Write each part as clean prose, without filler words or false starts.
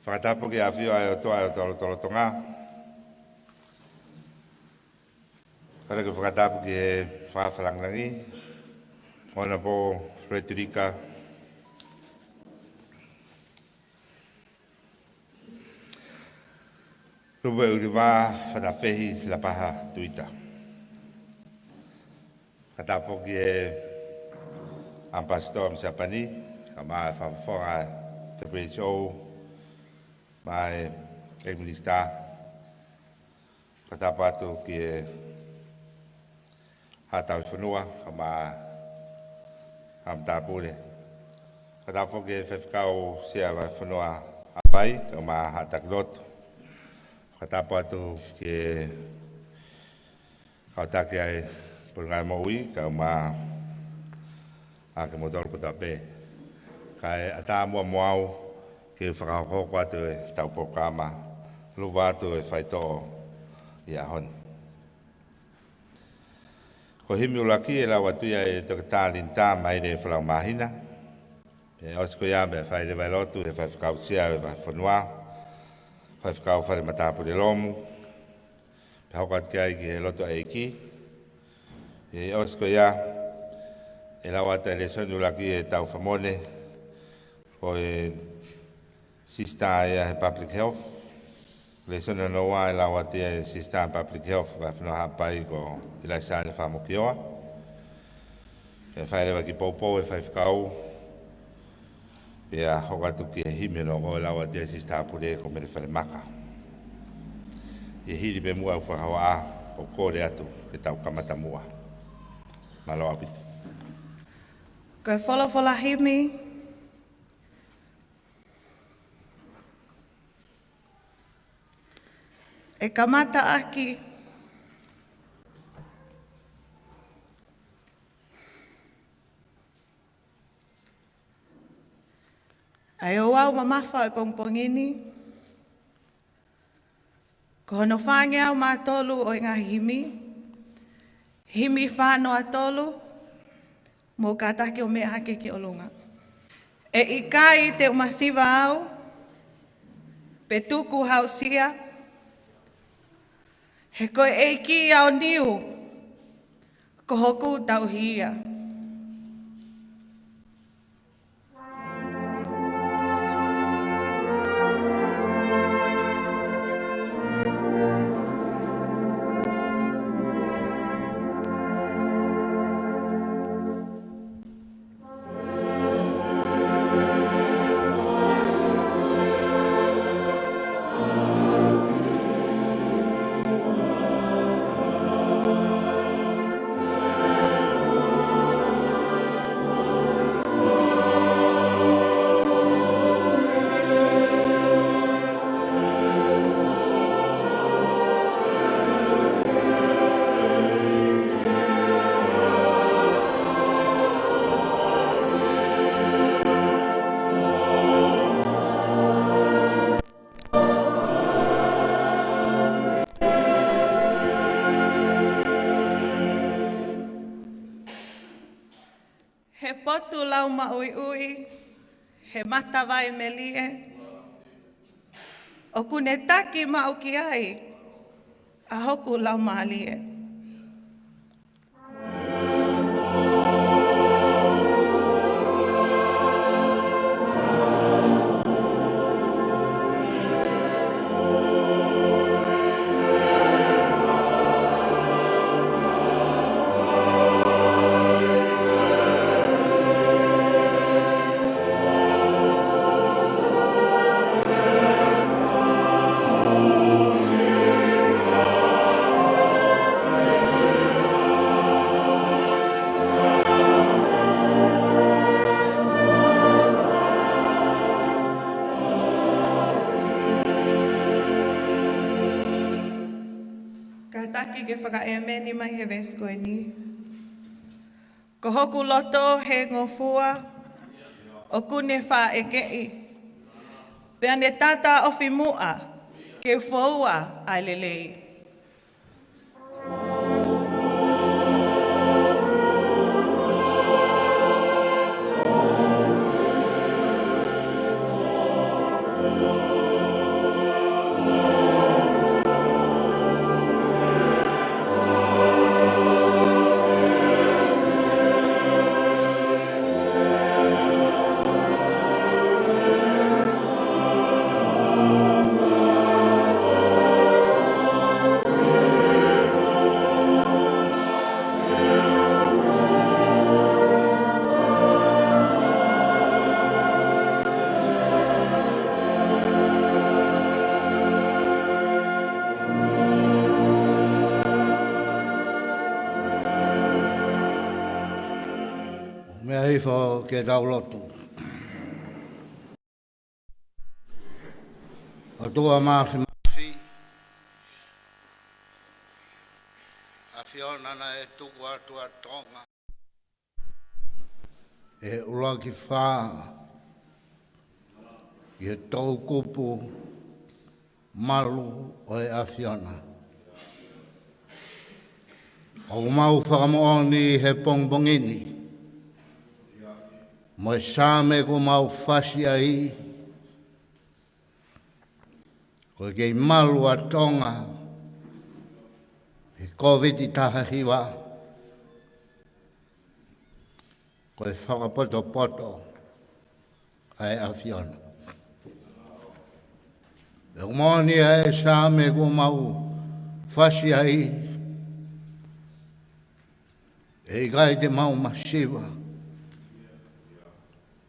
Whakatapo ki a whio ai o toa o tolo tonga. Kare ke whakatapo ki he whawharangangi. Ona po retorika. Luva uri wā whatawhehi la paha tuita. Whakatapo ki he Ambassador Masani. Ka maa whawhonga te WHO. Mai Eglista katapo atu ki e hatau whanua ka mā hamtapure. Katapo ki e whewhikau sea wa whanua apai ka mā hataklotu. Katapo atu ki e kautaki ai Pangai Malu'i ka mā ake motor ko tape. Ka e ata mua moau ke whakahoko atu e taupokama, Luva atu e whaitoa i ahon. Ko himi ulaki e lau atuia e tokatālin tā mai re whalau mahina. E osko ia me whaere vai lotu e whaiwhakau sia e vai whanua, whaiwhakau whare matapure lomu, pe hokat ki ai ki he lotu e ki. E osko ia e lau atu e le sonu ulaki e tau whamone, ko e Sista e Public Health. Le sona noa e lawa te Sista Public Health va whanoa hapai ko i lai sāne whamokioa. E whaerewa ki popo e whaifkau. E a hokatu ki e hime no ko e lawa te Sista Pure ko mere whare maka. E hiri me mua u whakawa a o kore atu ke tau kamata mua. Malo apitu. Ko whala himi. E kamata aki ai o wau mamafa e pongpongini ko hono whange au mātolu o ngā himi whānoa tolu mō kātaki o mea hake ki o lunga. E i kai te umasiva au pe tuku hausia he koe e ki au niu, ko hoku tau hia. He potu lau maui, he matawai melie. O kune taki mau ki ai, a hoku lau maalie. Ke whakaemeni mai he veskoe ni. Ko hoku loto he ngofua, o kune wha e kei. Pea ne tata ofi mua, ke whaua ai lelei. ke rau lotu. O tua mafi mafi, a Fiona na e tuku atua Tonga. E ula ki whaa, i e tau kupu malu o e a Fiona. O mau whakamooni he pongbongini. Mo e sāme ko mau whasi ai. Ko kei malu a Tonga. He COVID i taha hiwa. Ko e whakapoto poto ai a Fiona. E umoni e sāme ko mau whasi ai. E gai te mau masiwa,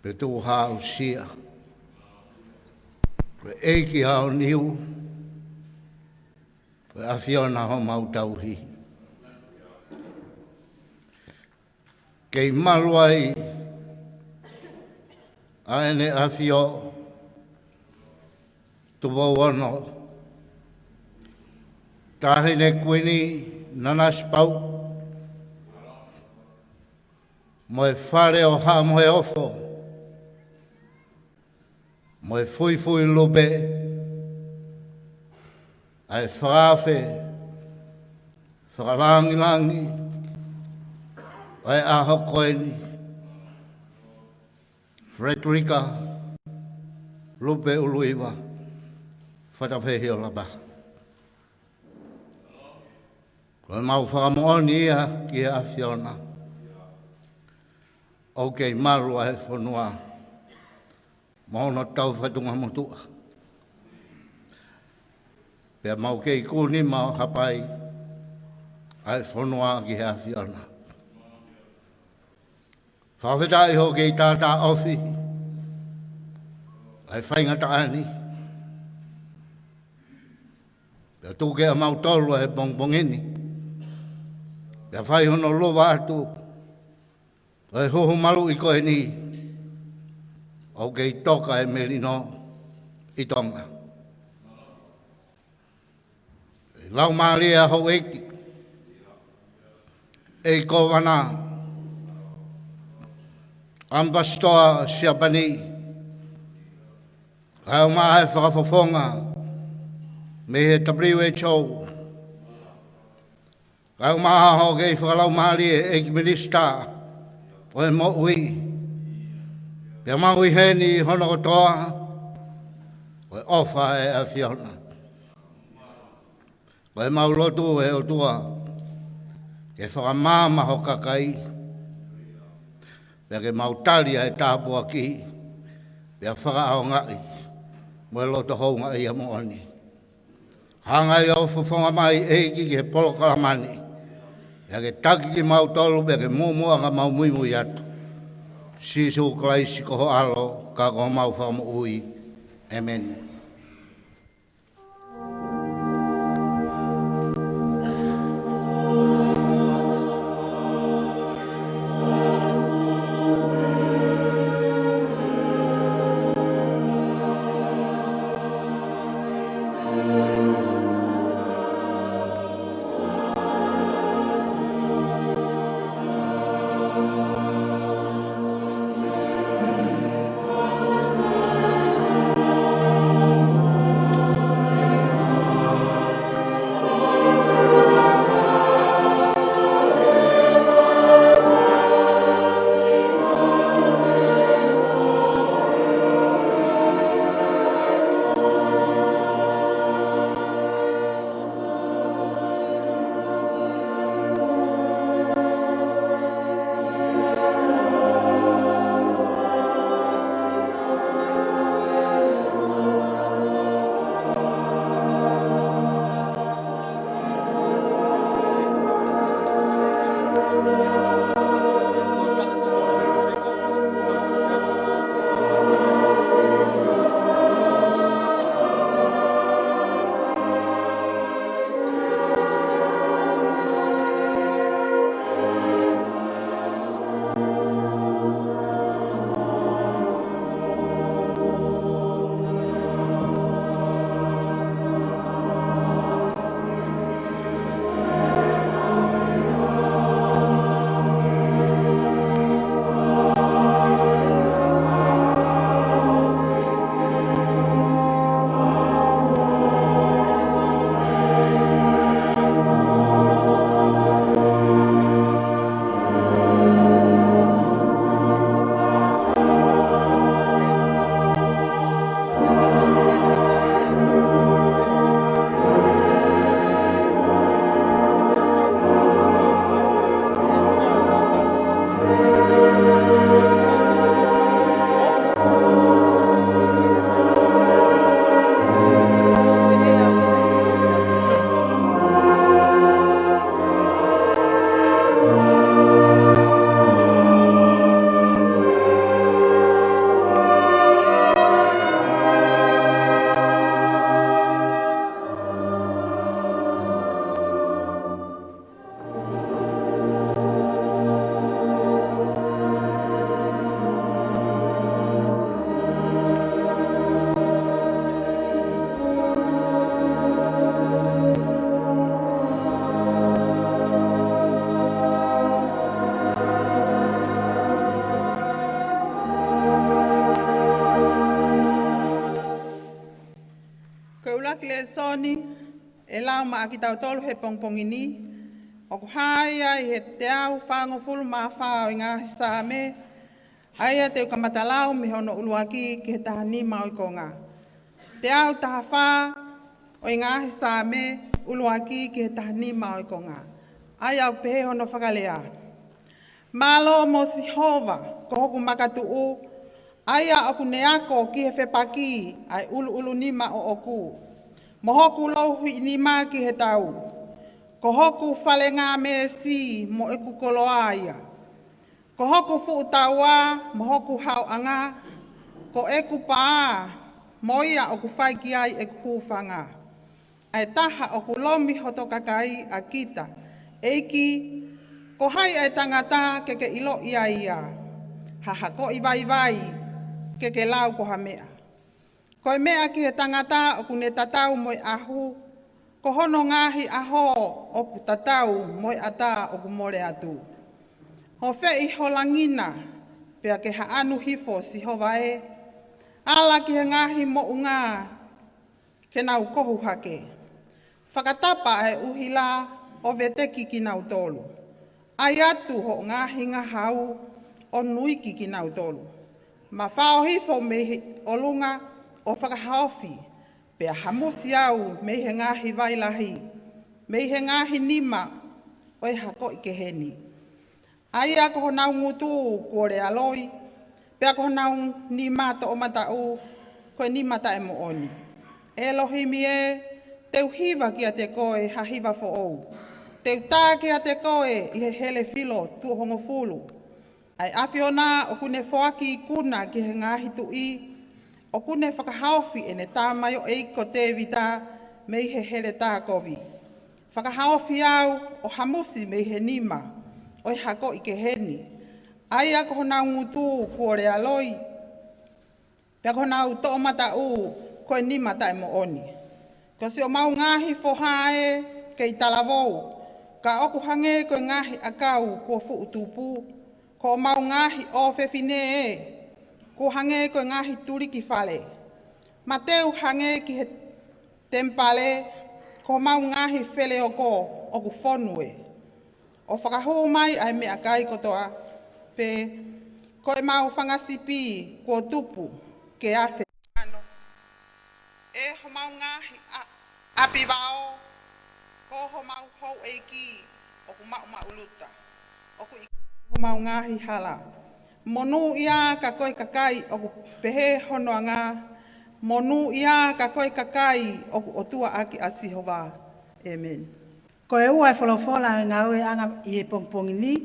pe tū hao sia, pe eiki hao niu, pe a Fiona ho mau tauhi. Kei malu ai, aene a Fio, tu wauano, tahine kuini nanaspau, mo e whare o ha mo e ofo, mo e fui fui lupe, ai whaafe, whakalangi langi, ai aho koeni, Frederica, lupe uluiwa, whatawhehi o laba. Koe mau whakamooni ia ki a Fiona. O kei maru ai whanua, mauna tau whatunga motua. Pea mau kei kuni mau hapai, ai whanua ki hea Fiona. Whawhetai ho kei tātā ofi, ai whaingata ani. Pea tūke a mau tolu e bongbongini. Pea whai hono Luva atu, ai Huhu Malu'i koe ni, o kei toka e merino i Tonga. Lau Maria hau eiki, e kowana, ambastoa siapani, lau maa e whakafofonga, me he WHO, lau maa hau kei whakalau Maria eiki minista, o e Moimoi, pia maui heni hono kotoa, o e ofa e a Fiona. O e mau lotu e o tua, ke whakamama ho kakai, pia ke mau talia e tāpua ki, pia whakaao ngai, mo e loto hou ngai a moani. Hangai au whafonga mai eiki ke polo kalamani, pia ke taki ki mau tolu, pia ke mumua ka mau muimui atu. Sisu klaisi koho alo, ka koho mau whakamoui. Amen. ulaki le soni, e lau ma aki tau tolu he pongpongini, o kuhaia i he te au whango fulu maa whao i ngā hisa me, aia te ukamatalao mi hono uluaki ki he tahani mau i ko ngā. Te au taha wha o i ngā hisa me, uluaki ki he tahani mau i ko ngā. Aia au pehe hono whakalea. Malo mo Sihova, ko hoku makatu u, aia oku neako ki he whepaki ai ulu nima o oku. Mo hoku louhi nima ki he tau. Ko hoku whale ngā me si mo eku koloa ia. Ko hoku fu utaua mo hoku hau anga. Ko eku paa mo ia oku whai ki ai eku hufanga. Ai taha oku lomi hoto kakai a kita. Eiki, ko hai ai tangata ke ilo ia. Haha ko i vai ke lau ko ha mea. Ko e mea ki he tangata oku ne tatau moi ahu. Ko hono ngahi aho oku tatau moi ata oku more atu. Ho whei holangina pea ke ha anu hifo si hovae. Ala ki he ngahi mo unga ke nau kohu hake. Whakatapa e uhila o veteki ki nau tolu. Ai atu ho ngahi ngahau o nuiki ki nau tolu. Ma whao hifo me olunga o whakahaofi. Pea hamusi au me he ngahi vailahi. Me he ngahi nima o e hako i ke heni. Aia ko nau ngutu kore aloi. Pea ko nau nima to o matau koe nima ta e mooni. Elohimi e teu hiva ki a te koe ha hiva fo ou. Teu tā ki a te koe i he hele filo tu hongo fulu. Ai awhiona o kune whoaki i kuna ki he ngahi tu i. O kune whakahaofi e ne tāmai o eiko te vita me he hele tā kovi. Whakahaofi au o hamusi me he nima o e hako i ke heni. Aia ko nau ngutu kuore aloi. Pea ko nau to mata u koe nima ta e mooni. Ko si o mau ngahi fohae ke i talavou. Ka oku hange koe ngahi akau kua fu utupu. Ko mau ngahi o fefine e. Ko hange koe ngahi turi ki whale. Mateu hange ki he tempale. Ko mau ngahi whele o ko oku whonue. O whakahu mai ai me akai kotoa. Pe koe mau whangasipi kua tupu ke awhe. E ho mau ngahi api wao. Ko ho mau hou eiki oku mau luta. Oku i ho mau ngahi hala. Monu ia ka koe kakai oku pehe honoanga. Monu ia ka koe kakai oku otua aki a Sihova. Amen. Ko e ua e wholofola ngā ue anga i e pongpongini.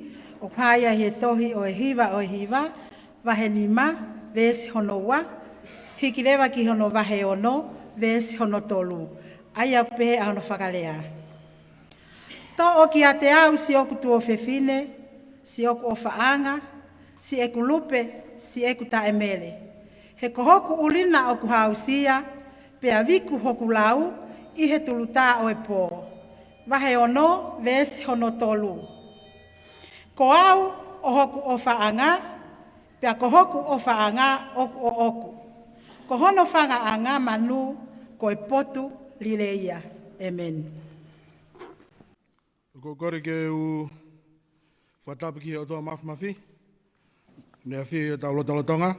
O kāia he tohi o e hiva, wahe nima, vesi hono wa. Hikirewa ki hono wahe ono, vesi hono tolu. Aia pehe a hono whakalea. To o ki a te au si oku tuo whewhine, si oku o whaanga, si eku lupe, si eku tae mele. He kohoku ulina oku hausia, pea viku hoku lau, i he tuluta o e pō. Wahe ono, vesi hono tolu. Ko au o hoku o whaanga, pea ko hoku o whaanga oku o oku. Ko hono whaanga manu, ko e potu lileia. Amen. Ko kore ke u whatapiki o toa mafi. Nea whi o tau Tonga.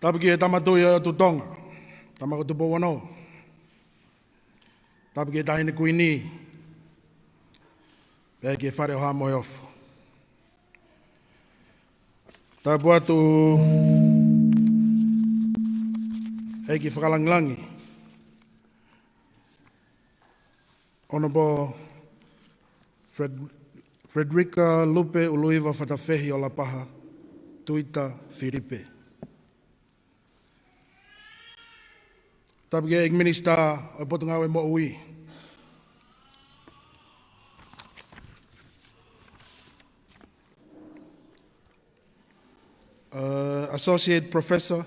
Tapiki e tamatui o tu Tonga. Tamako tu Pōwano. Tapiki e tahine kuini. Pea ke whare o hamo e ofu. Tapu atu e ki whakalanglangi. Honorable Frederica Lupe Uluiva Whatawhehi o la paha, Tuita Filipe. Tapike ek minister o Potunga e Malu'i. Associate Professor,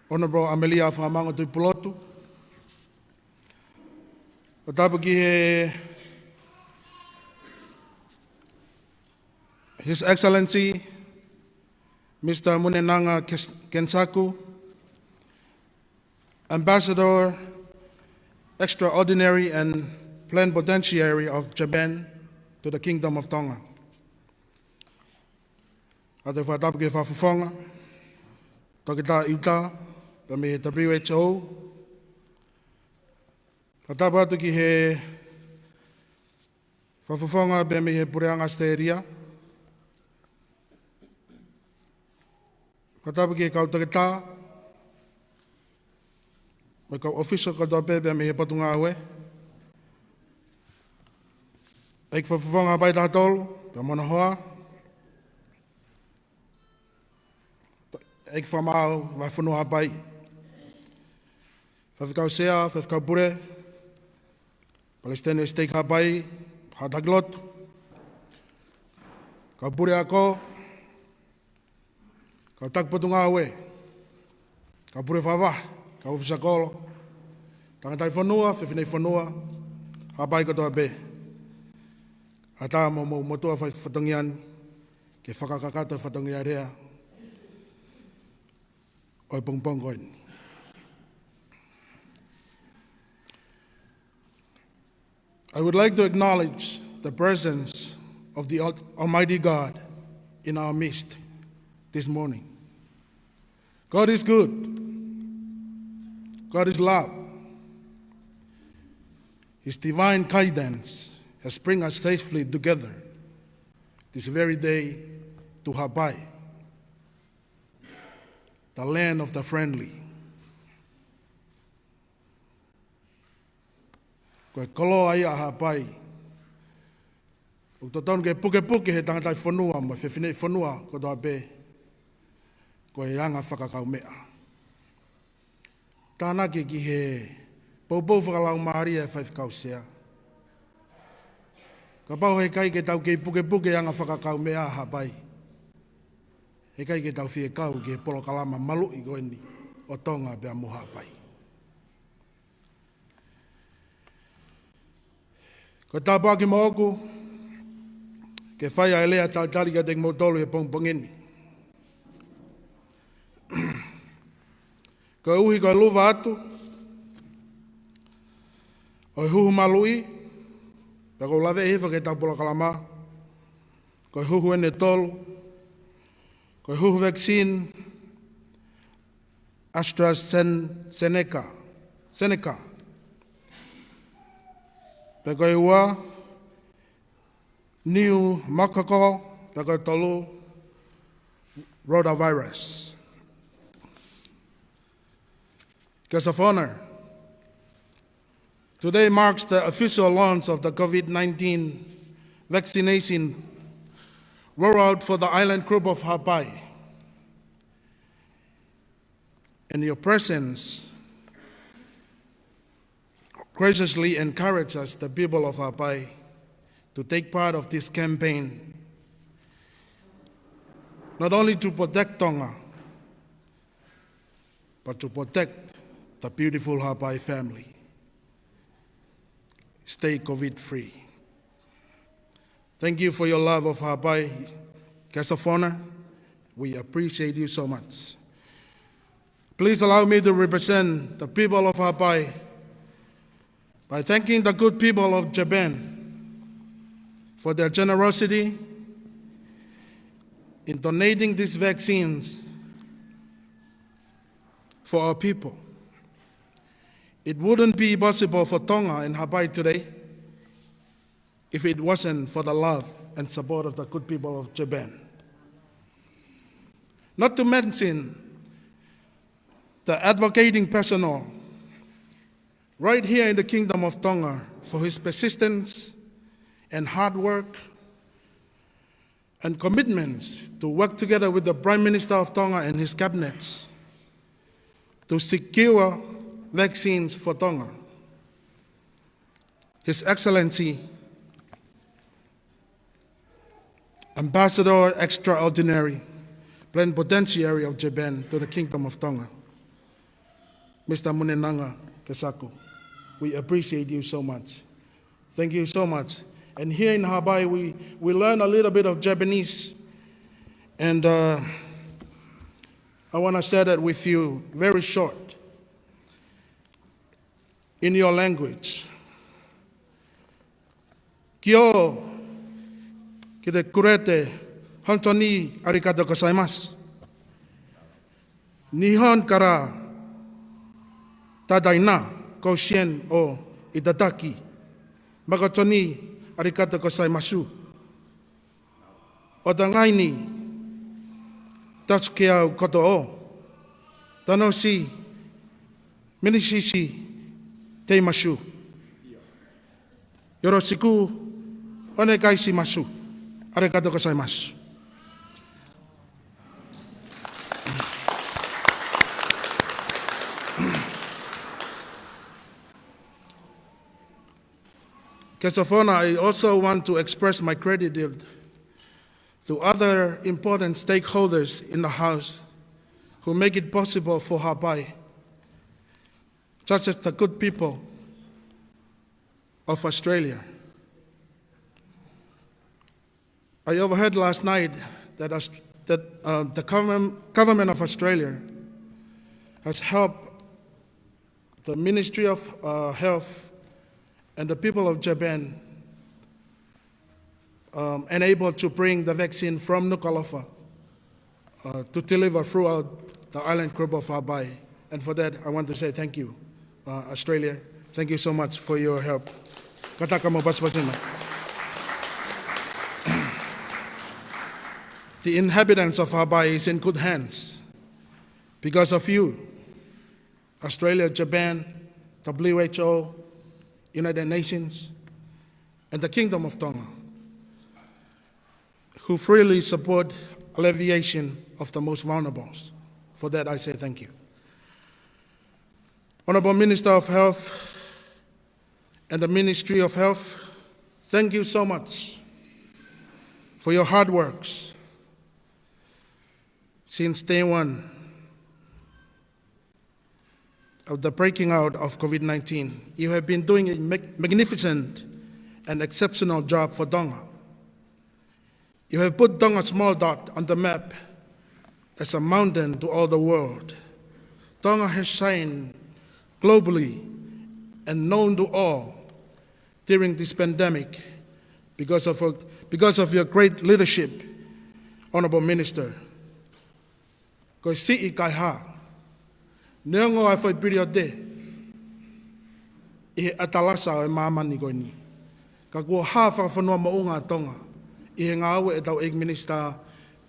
Honorable Amelia Fahamango Tuipulotu. O tapiki he His Excellency, Mr. Munenanga Kensaku, Ambassador, Extraordinary and Plenipotentiary of Japan to the Kingdom of Tonga. Ate whatapu ke whawhawhonga, takita iuta, ta me WHO. Whatapu atu ki he whawhawhonga pe me he pureanga steria. Whatapu ki kautakita, me kau official katoa pe me he patunga awe. Eik whawhawhonga pai tātolu, pe mona hoa. Eik whamau, vai whanua pai. Whawhikau sea, whawhikau pure. Palestine steak hapai, hataglot. Kau pure ako. Kau tak patunga awe. Kau pure whawah, kau whisakolo. Tangatai whanua, whiwhinei whanua. Hapai katoa be. Ata mo motua whatangian, ke whakakakata whatangia rea. Oi pongpong koin. I would like to acknowledge the presence of the Almighty God in our midst this morning. God is good. God is love. His divine guidance has bring us safely together this very day to Hapai, the land of the friendly. Koe kolo ai a Hapai. Uktatonu ke puke he tangatai whanua, ma whewhinei whanua ko toa pe. Koe anga whakakau mea. Tāna ki he poupou whakalau maari e whaifkau sea. Ka pau he kai ke tau ke puke anga whakakau mea a Hapai. He kai ke tau whie kau ke polo kalama Malu'i goeni o Tonga bea mo Hapai. Ko tāpua ki mooku, ke whaia e lea tau tari ka te ngotolu e pongpongeni. Ko uhi ko Luva atu, o Huhu Malu'i, pa ko lave hifa ke tau polo kalama, ko Huhu ene tolu, ko Huhu vaccine, AstraZeneca, pe ko ua, Pneumococcal, pe ko tolu, Rotavirus. Guest of honor, today marks the official launch of the COVID-19 vaccination rollout for the island group of Hapai. And your presence graciously encourages us, the people of Hapai, to take part of this campaign, not only to protect Tonga, but to protect the beautiful Hapai family. Stay COVID-free. Thank you for your love of Hapai. Guest of honor, we appreciate you so much. Please allow me to represent the people of Hapai by thanking the good people of Japan for their generosity in donating these vaccines for our people. It wouldn't be possible for Tonga and Hapai today if it wasn't for the love and support of the good people of Japan. Not to mention the advocating personnel right here in the Kingdom of Tonga for his persistence and hard work and commitments to work together with the Prime Minister of Tonga and his cabinets to secure vaccines for Tonga. His Excellency, Ambassador Extraordinary, Plenipotentiary of Japan to the Kingdom of Tonga, Mr. Munenanga Kesaku, we appreciate you so much. Thank you so much. And here in Hawaii, we learn a little bit of Japanese, and I want to share that with you very short. in your language. Kio ki te kurete hantoni arigatou gozaimasu. Nihon kara tadaina koshien o itadaki. Makatoni arigatou gozaimasu. O tangaini tatsuke au koto o. Tano si minisisi teimasu. Yoroshiku onegai shimasu. Arigatou gozaimasu. Kesofona, I also want to express my gratitude to other important stakeholders in the House who make it possible for Hawaii, such as the good people of Australia. I overheard last night that the government of Australia has helped the Ministry of Health and the people of Japan able to bring the vaccine from Nuku'alofa to deliver throughout the island group of Hawaii. And for that, I want to say thank you, Australia. Thank you so much for your help. Kataka mo paspasima. The inhabitants of Hawaii is in good hands because of you, Australia, Japan, WHO, United Nations, and the Kingdom of Tonga, who freely support alleviation of the most vulnerable. For that, I say thank you. Honorable Minister of Health and the Ministry of Health, thank you so much for your hard works. Since day one of the breaking out of COVID-19, you have been doing a magnificent and exceptional job for Tonga. You have put Tonga small dot on the map as a mountain to all the world. Tonga has shined globally and known to all during this pandemic because of your great leadership, Honorable Minister. Ko si I kai ha. Neongo ai foi periode. I atalasa o Mamani ko ni. Ka ko ha fa whanua maunga Tonga. I ngā awe e tau egg minister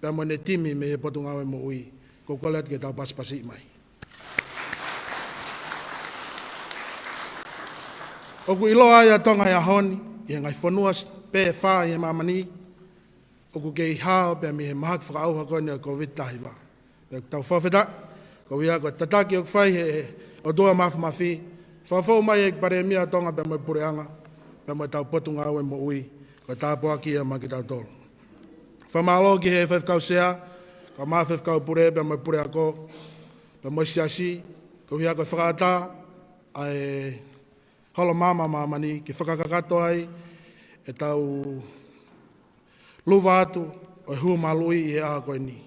pe mo ne timi me he potu ngawe mo ui. Ko kolet ke tau paspasi mai. O ku ilo ai Tonga ya honi. I ngai whanua pe wha i he Mamani. O ku kei hao pe mi he mahak whakauha kone o COVID-19. Tau whawheta, ko wia ko tataki o kwhai he o doa mafi, whawhau mai e pare mia Tonga pe mo pureanga, pe mo tau potunga awe mo ui, ko tāpua ki e ma ki tau tolu. Whamalo ki he whewkau sea, ka maa whewkau pure pe mo pure ako, pe mo siasi, ko wia ko whakata, ai holo Maama Mamani, ki whakakakato ai, e tau Luva atu, o Huhu Malu'i i e aha koe ni.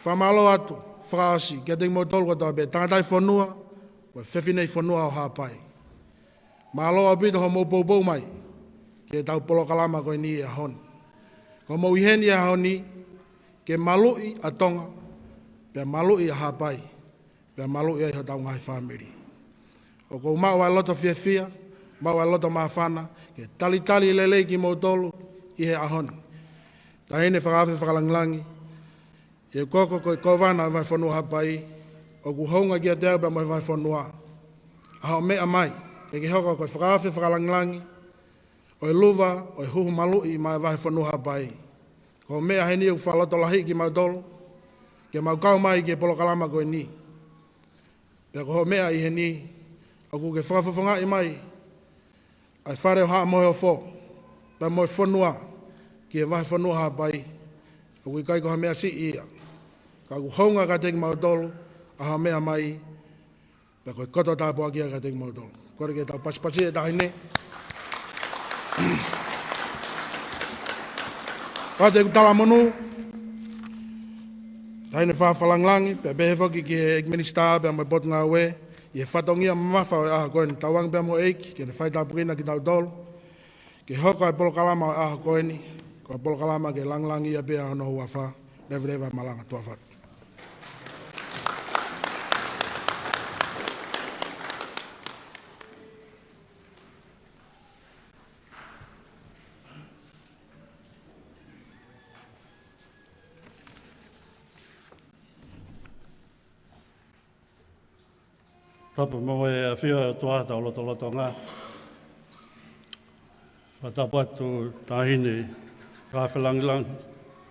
Whamalo atu, whakaasi, kia te mo tolu katoa be, tangatai whanua, koe whewhinei whanua o hapai. Malo a pita ho mo poupou mai, kia tau polo kalama koe ni a honi. Ko mo iheni a honi, ke Malu'i a Tonga, pe Malu'i a hapai, pe Malu'i a iho tau ngai whamiri. O kou mau a loto whiawhia, mau a loto mawhana, ke tali lelei ki mo tolu, i he a honi. Ta hene whakawhi whakalanglangi, e koko koe kovana mai whanua hapai, o ku honga kia te aupa mai whanua. Aho mea mai, e ki hoko koe whakawhi whakalanglangi, o e Luva, o e Huhu Malu'i mai whanua hapai. Ko mea heni u whaloto lahi ki mau tolu, ke mau kau mai ki polo kalama koe ni. Pea ko mea i heni, o ku ke whakawhiwhanga i mai, ai whare o haa mohe o fo, pa moe whanua, ki e whanua hapai, o ku i kai ko ha mea si ia. Ka ku honga ka teki mau tolu, aha mea mai, pe koe koto tāpua kia ka teki mau tolu. Kore ke tau paspasi e tahine. Ka te tala monu, tahine whawhalanglangi, pe pehe whoki ki he minister, pe mai potunga ue, Ia whatongia mafa o aha koe ni tawang pia mo eiki, ke ne whaitapukina ki tau tolu. Ke hoko e polo kalama o aha koe ni, ko polo kalama ke langlangi ia pia hono hua wha, rewa malanga tua whatu. Tapa mo e whio toa tau loto ngā. Whatapu atu tahine, Kāwhilangilang,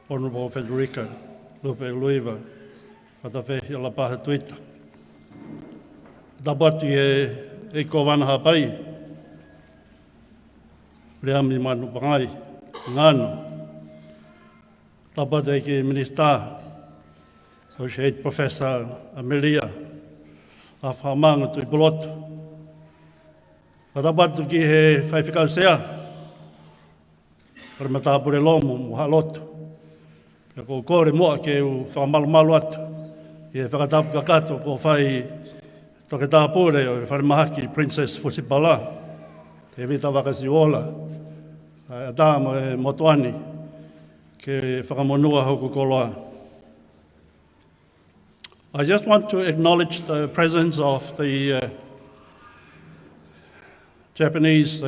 Honourable Federica, Luva, whatawhi i la paha tuita. Whatapu atu e ko wanaha pai, rea mi manu Pangai, ngānu. Whatapu atu e ki Minister, Associate Professor Amelia, a whamanga tui polotu. Whatapatu ki he whaiwhikau sea, kare matapure lomo mo halotu. Pia ko kore moa ke u whamalu atu, i he whakatapu kakato ko whai toke tāpure o whare mahaki Princess Fusipala, te vita wakasi ola, a tāma e motuani, ke whakamonua hoku koloa. I just want to acknowledge the presence of the Japanese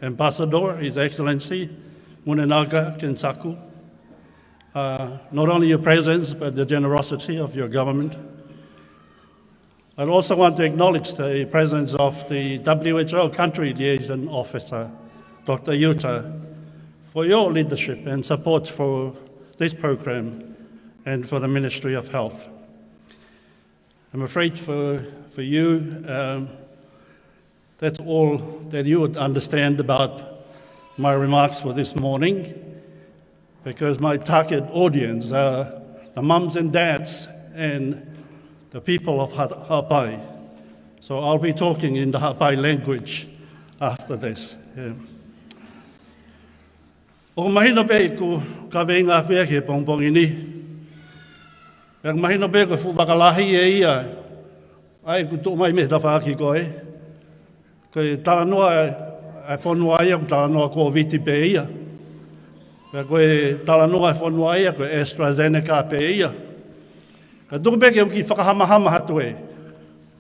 Ambassador, His Excellency, Munenaga Kensaku. Not only your presence, but the generosity of your government. I also want to acknowledge the presence of the WHO Country Liaison Officer, Dr. Yuta, for your leadership and support for this program and for the Ministry of Health. I'm afraid for you, that's all that you would understand about my remarks for this morning, because my target audience are the mums and dads and the people of Hapai. So I'll be talking in the Hapai language after this. O mahina be ko ka venga ko ke pongpong ini. Yang mahina be ko fu bakalahi e ia. Ai ku to mai me ta fa ki ko e. Ko ta noa ai fonua ia ta noa ko viti pe ia. Ko ta noa fonua ia ko AstraZeneca pe ia. Ka do be ke ki whakahama hatu e.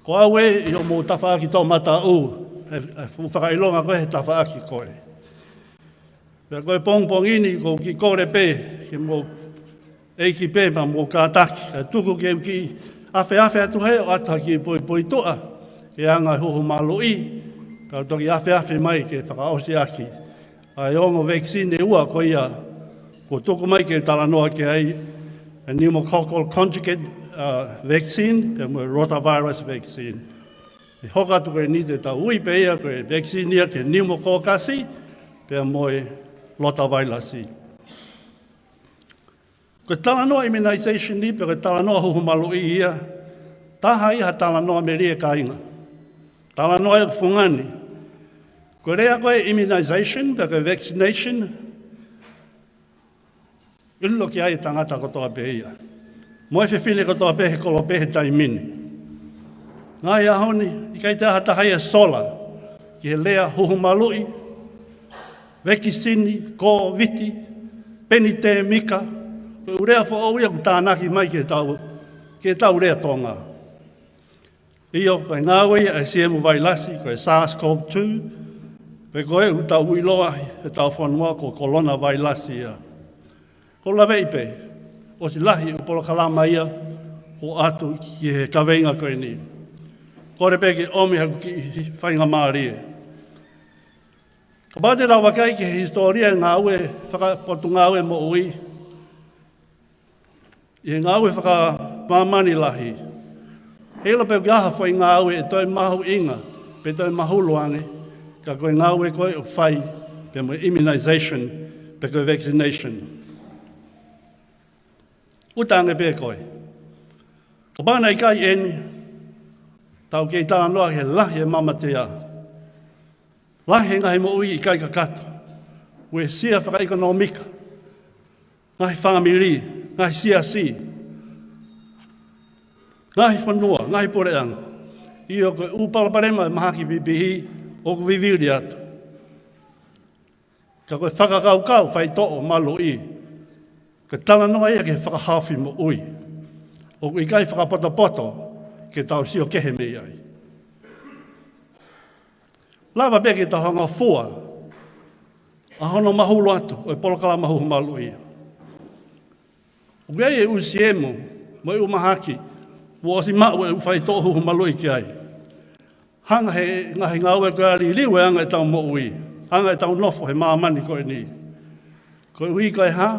Ko awe i o mo ta fa ki to mata u. E fu whakailonga ko he ta fa ki ko e. Pea koe pongpong ini ko ki kore pe, ki mo eiki pe ma mo kātaki, ka tuku ke ki awhi atu he o ata ki poi toa, ke anga Huhu Malu'i, ka toki awhi mai ke whakaosi aki. Ai ongo vaccine e ua ko ia, ko tuku mai ke talanoa ke ai, a Pneumococcal conjugate vaccine, pe mo Rotavirus vaccine. I hoka tuku e ni te tau ui pe ia, ko e vaccine ia ke Pneumococcasi, pe mo Rotavirus. Ko talanoa immunization ni, pe ko talanoa Huhu Malu'i ia, taha iha talanoa me ria kainga. Talanoa e whungani. Ko rea koe immunization, pe ko vaccination, ilo ki ai tangata kotoa pe ia. Moe whiwhine kotoa pe he kolo pe he taimini. Ngai ahoni, i kai te aha tahai e sola, ki he lea Huhu Malu'i, Vekisini, ko viti, peni te mika, ko urea fo au ia ku tānaki mai ke tau rea Tonga. Io, koe ngāwei e siemu vai lasi, koe SARS-CoV-2, pe koe u tau uiloa e tau whanua ko kolona vai lasi ia. Ko lawei pe, o si lahi u polo kalama ia, o atu ki he kawenga koe ni. Kore pe ke omi haku ki whainga maari e. Ka pate rau wakai ki historia ngā ue, whakapotu ngā ue mo ui. I ngā ue whaka Mamani lahi. Hela pe gaha whai ngā ue e toi mahu inga, pe toi mahuluange, ka koe ngā ue koe o whai, pe mo immunization, pe koe vaccination. Utange pe koe. Ka pāna i kai eni, tau kei tāna noa he lahi e mamatea. Lahi ngai mo ui I kai kakato. Ue sia whakaekonomika. Ngai whamiri, ngai siasi. Ngai whanua, ngai poreanga. I o koe upalaparema e mahaki pipihi o ku viviri atu. Ka koe whakakaukau whai to'o Malu'i. Ka tala noa ia ke whakahawhi mo ui. O ku ikai whakapoto ke tau sio kehe mei ai. Lava pe ke tau hanga fua. A hono mahulu atu o e polokala mahu Malu'i. O ku e usi emu mo i umahaki. Wo si mau e whai to'o huhu Malu'i ki ai. Hanga he ngahi ngau e koe ari liwe anga e tau mo ui. Hanga e tau nofo he Mamani koe ni. Koe ui kai ha,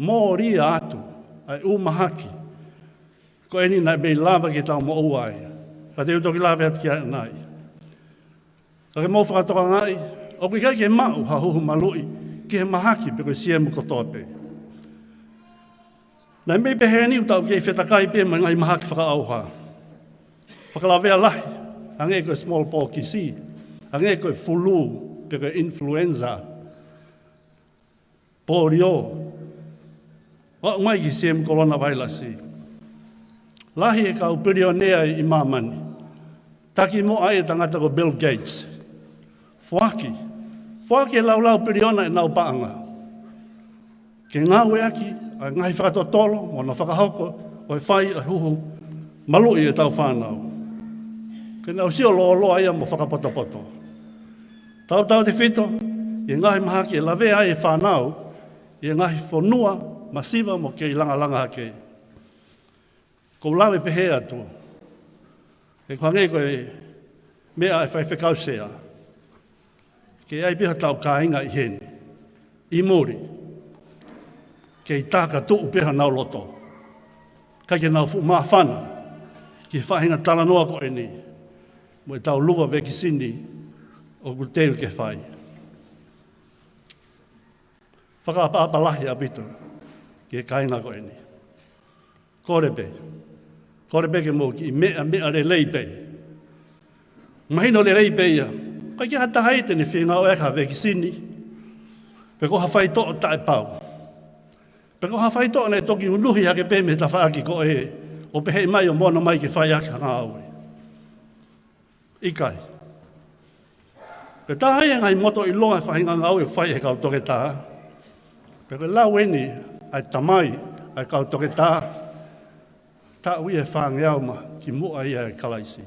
mō ria atu, ai umahaki. Koe ni nai mei lava ke tau mo uai. Pa te utoki lava atu ki ai nai. Ka ke mō whakatoka ngai, o kui kai ke mau ha huhu Malu'i, ki he mahaki pe koe siemu kotoa pe. Nai mei pe he niu tau ki e whetakai pe mai ngai mahaki whakaauha. Whakalawea lahi, ange koe smallpox ki si, ange koe fulu, pe koe influenza, polio, wa umai ki siemu coronavirus. Lahi e kau pilionea i Mamani. Taki mo ai e tangata ko Bill Gates. Fuaki. Fuaki e lau piliona e nau paanga. Ke ngau e aki, a ngai whakatotolo, mo na whakahoko, o e whai a huhu, Malu'i e tau whanau. Ke nau sio loa ia mo whakapoto-poto. Tau te whito, i ngahi mahaki e lawe ai e whanau, i ngahi whanua, masiva mo kei langa hake. Ko lawe pehe atu. E kua ngai koe mea e whai whekau sea. Ke ai piha tau kāinga i heni. I muri. Ke i tāka tuu piha nau loto. Kai ke nau fu maa whana. Ki whahinga tala noa koe ni. Mo e tau Luva veki sini o ku teu ke whai. Whakaapalahi a bitu. Ke kāinga koe ni. Kōrepe. Kōrepe ke mō ki mea le leipe. Mahino le leipe ia. Kai ki hata haite ni whenga o eka veki sini. Pe ko hawhai to'o tae pau. Pe ko hawhai to'o nei toki unuhi hake pe me ta whaaki ko e. O pe hei mai o mono mai ke whai ake hanga aue. Ikai. Pe ta hai ngai moto i loa whahinga ngau e whai e kau toke tā. Pe ko lau eni ai tamai ai kau toke tā. Ta ui e whangeau ma ki mua ia e kalaisi.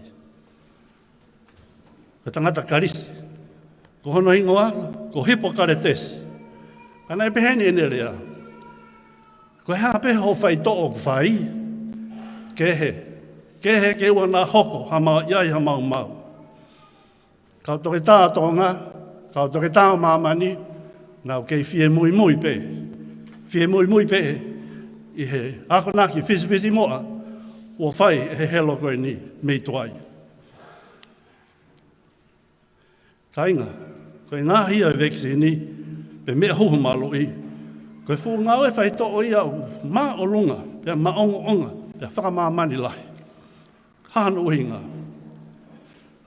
Ka tangata karisi. Ko hono hingoa, ko hipo karetesi. Kana e peheni ene rea. Ko hea pehe ho whai to'o ku whai. Kehe. Kehe ke ua nā hoko, hama iai hama umau. Kau toke tā tonga, kau toke tā o Mamani, nau kei fie mui pe. Fie mui pe. I he ako naki fisi moa. Ua whai he helo koe ni, mei tuai. Kainga, koe ngā hia e vekisi ni, pe mea huhu Malu'i. Koe fu ngau e whai to'o ia mā o lunga, pia ma onga, pia whakamāmani lahi. Hānu uhinga.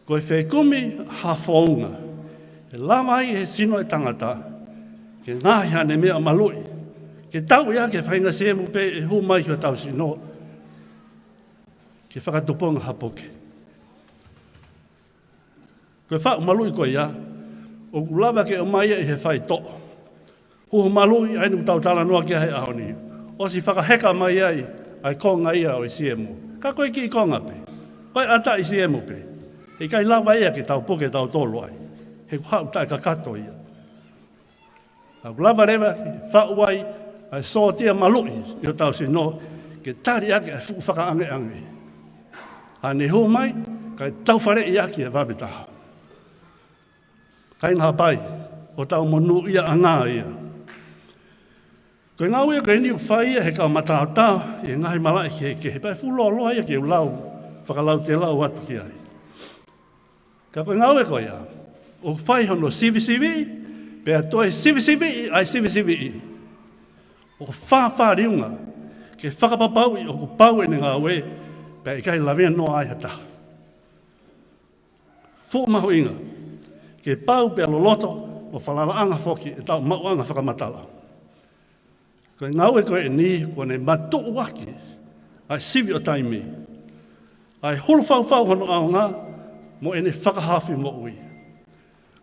Koe whai kumi ha whaunga. E lama ai he sino e tangata, ke ngāhi hane mea Malu'i. Ke tau ia ke whainga semu pe e hu mai ki o tau sino. Ke whakatuponga hapoke. Koe whau Malu'i koe ia, o kulawa ke o mai e he whai to'o. Huhu Malu'i ainu tau tala noa kia he ahoni. O si whakaheka mai ai, ai konga ia o i siemu. Ka koe ki i konga pe. Koe ata i siemu pe. He kai lawa ia ke tau poke tau tolu ai. He kuhau tai ka kato ia. Ka kulawa rewa, whau ai, ai so tia Malu'i, i o tau sino, ke tari ake ai fuku whakaange. Hane hu mai, kai tau whare i aki e wabitaha. Kai ngā pai, o tau monu ia anga ia. Koe ngau ia koe ni uwhai ia he kau matao, e ngahi malai ke he pai fulo loa ia ke ulau, whakalau te lau atu ki ai. Ka koe ngau e koe ia, o whai hono sivi, pe atoe sivi, ai sivi. O whawhariunga, ke whakapapau i o ku pau e ngā ue, pe i kai lawea noa ai hata. Fu mahu inga, ke pau pe aloloto, o whalalaanga foki e tau mauanga whakamatala. Koe ngau e koe ni, kone matu waki, ai sivi o taimi. Ai hulu whau hono au ngā, mo ene whakahawhi mo ui.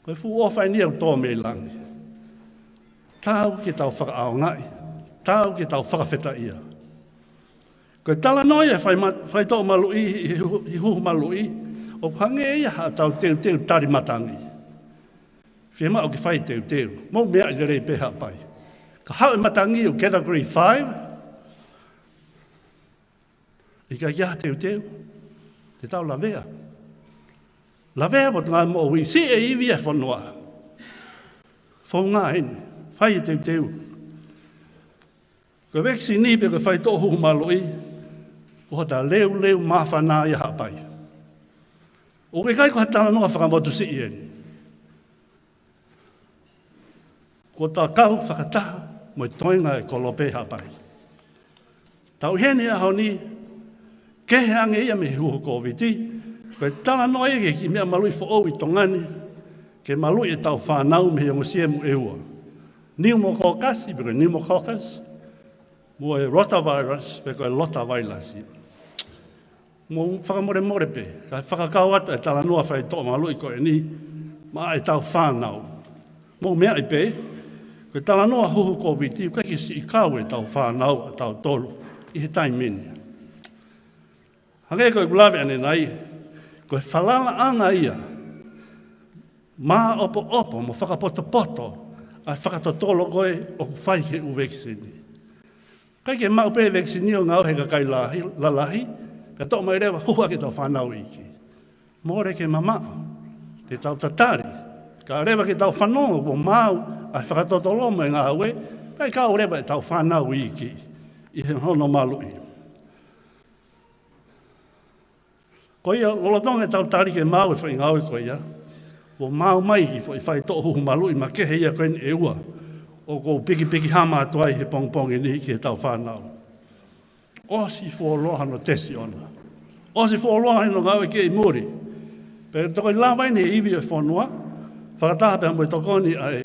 Koe fu o whai nia tō me langi. Tāu ki tau whakaau ngai, tāu ki tau whakawheta ia. Koe tala noia whai tō Malu'i, i Huhu Malu'i, o hange ia ha tau teu tari matangi. Whia mao ki whai teu, mou mea i rei peha pai. Ka hau matangi o category 5, i ka ia teu, te tau lavea. Lavea mo ngā mo ui, si e iwi e whanua. Whau ngā hini, whai teu. Ko veksi ni pe ko whai tō Huhu Malu'i, o ta leu mawhana i hapai. O ke kai ko hatana noa whakamotu si i eni. Ko tā kau whakataha, mo i toinga e kolope hapai. Tau hene aho ni, kehe ange ia me huhu COVID-19, koe tala noa ege ki mea Malu'i whaou i tongani, ke Malu'i e tau whanau me hiongo siemu eua. Pneumococcal, i peko Pneumococcal, mo e Rotavirus, peko e Rotavirus. Mo whakamore pe, ka whakakau ata e tala noa whai tō Malu'i koe ni, ma e tau whanau. Mo mea i pe, koe tala noa huhu COVID-19, koe ki si i kau e tau whanau, a tau tolu, i he taimini. Hangei koe kulawe ane nai, koe whalala anga ia, mā opo mo whakapoto, a whakatotolo koe o whai he u veksini. Kai ke mau pe veksini o ngau he ka kai lalahi, ka tō mai rewa hua ke tau whanau iki. Mōre ke mama, te tau tatari, ka rewa ke tau whanau o mau, a whakatotolo mai ngā haue, kai kau rewa e tau whanau iki, i he hono Malu'i. Ko ia, lolotonga e tau tari ke mau e whai ngau e ko ia, o mau mai ki whai tō Huhu Malu'i ma kehe ia koe ni e ua, o ko piki hama atuai he pongpong e ni ki he tau whanau. O si wholoha no tesi ona. O si wholoha no ngau e ke i muri. Pero toko i lawai ni e iwi e whanua, whakataha pe hamoi tokoni ai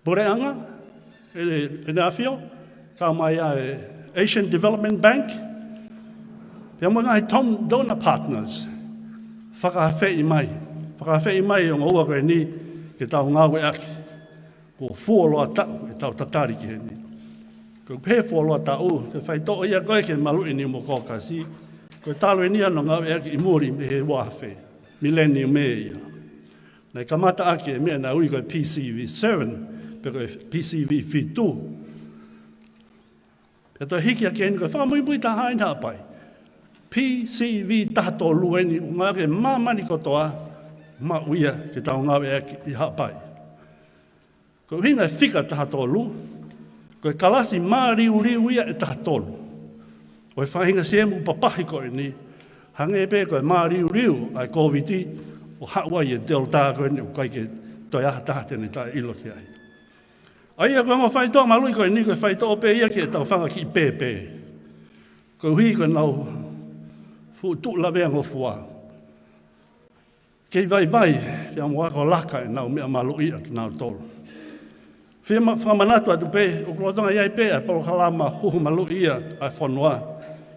Boreanga, e Awhio, ka mai ai Asian Development Bank, pe hamoi ngai donor partners, whakawhei mai o ngā ua koe ni, ke tau ngau e aki, ko fuoloa tau, e tau tatari ki he ni. Ko pē fuoloa tau, te whai tō ia koe ke Malu'i Pneumococcal, ko talo e ni ano ngau e aki i muri me he wahawhe, millennium me ia. Nei kamata aki e mea na ui koe PCV7, pe koe PCV2. Pe tō hiki a keni koe whakamui ta hain hapai. PCV tato lueni, ngā ke Mamani kotoa, ma uia ke tau ngā e i hapai. Ko hinga e whika tahatolu, ko e kalasi mā riu ia e tahatolu. O e whahinga semu papahi koe ni, hange pe ko e mā riu ai COVID-19, o Hawaii e Delta koe ni, o kai ke toi aha tahatene ta ilo ki ai. Aia koe ngā whaitoa Malu'i koe ni, ko e whaitoa pe ia ki e tau whanga ki pepe. Ko hui koe nau fu tu lawea ngofua. Kei vai, ia mua ko laka e nau mea Malu'i aki nau tolu. Whia whamanatu atu pe, o kurotonga iai pe, a polo kalama Huhu Malu'i ia a whanua,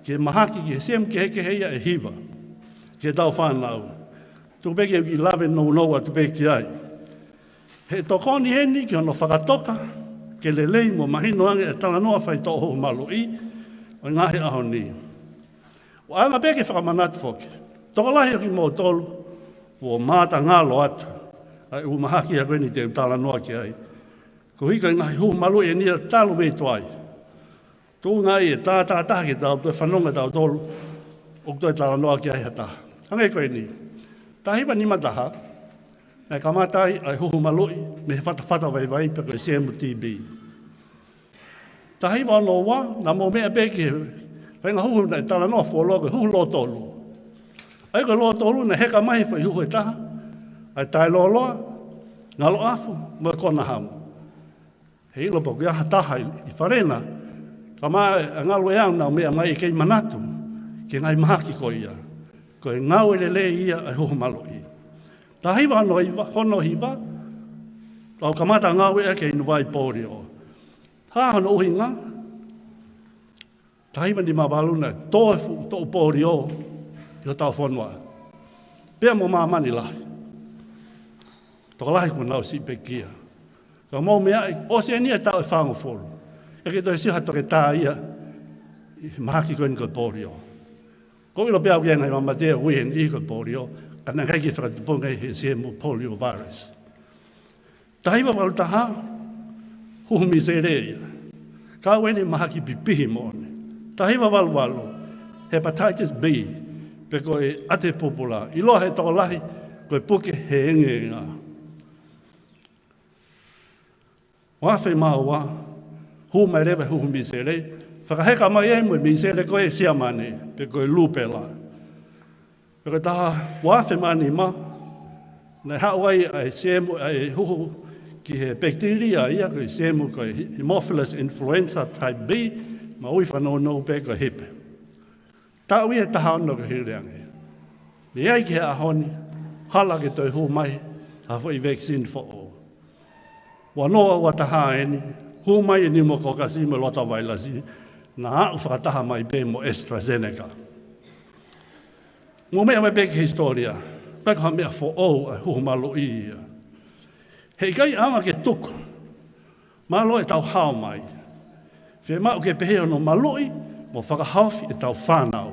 ke mahaki ke sem ke heke heia e hiva, ke tau whanau. Tu pe ke i lawe nou atu pe ki ai. He tokoni heni ki ono whakatoka, ke lelei mo mahino ange e tala noa whai tō Huhu Malu'i, o ngahe aho ni. O anga pe ke whakamanatu whoke, tokalahi aki mō tolu, o māta ngālo atu, ai u mahaki a koe ni te tala noa ki ai. Ko hika ngahi Huhu Malu'i e nia talu mei toai. Tō ngai e tā ki tau, tō whanonga tau tolu, o tō e tala noa ki ai hata. Hangai koe ni. Tā hiwa ni mataha, e kamatai ai Huhu Malu'i, me whata vai pe koe CMTB. Tā hiwa anō wā, nā mō mea peke, whenga huhu na e tala noa wholoa koe huhu lo tolu. Ai koe lo tolu na heka mahi whai huhu e taha, ai tai loa, ngalo afu, mo e kona hamu. He ilo poku iaha taha i wharena, ka mai ngalo e au nau mea mai e kei manatu, ke ngai mahaki ko ia, ko e ngau e le ia ai Huhu Malu'i. Tā hiwa anō hono hiwa, tau kamata ngau e kei nuwai pōri o. Hā hono uhinga, tā hiwa ni mawaluna, tō pōri o, i o tau whanua. Pea mo Mamani lahi. Toko lahi ko nau si pe kia. Ka mau mea, o se nia tau e whango wholu. E ke toi siha toke tā ia, i mahaki koe ni koe pōrio. Ko ilo pea uienga i mamatea uien i koe pōrio, ka nang kai ki whakatupunga i he semu polio virus. Tahiwa walu taha, huhu mi se reia. Ka ueni mahaki pipihi moone. Tahiwa walu, hepatitis B, pe koe ate popula. I loa he toko lahi, koe puke he enge ngā. Wawhi maua, hu mai rewa huhu mi se rei, whakaheka mai e mui mi se rei koe siamane, pe koe lupela. Pe koe taha, wawhi mani ma, nei hawai ai semu ai huhu ki he bacteria ia koe semu koe Haemophilus influenza type B, ma ui whanau pe koe hepe. Tā ui e taha ono koe hireange. Ni ai ki he ahoni, hala ke toi hu mai, ha fo i vaccine fo o. Wa noa wa taha eni, hu mai e pneumococcal me Rotavirus, na au whakataha mai pe mo AstraZeneca. Mo mea mai pe ki historia, peka ha mea fo o a huhu Malu'i ia. Hei kai ama ke tuku, malo e tau hao mai. Whia mau ke pehe no Malu'i, mo whakahawhi e tau whanau.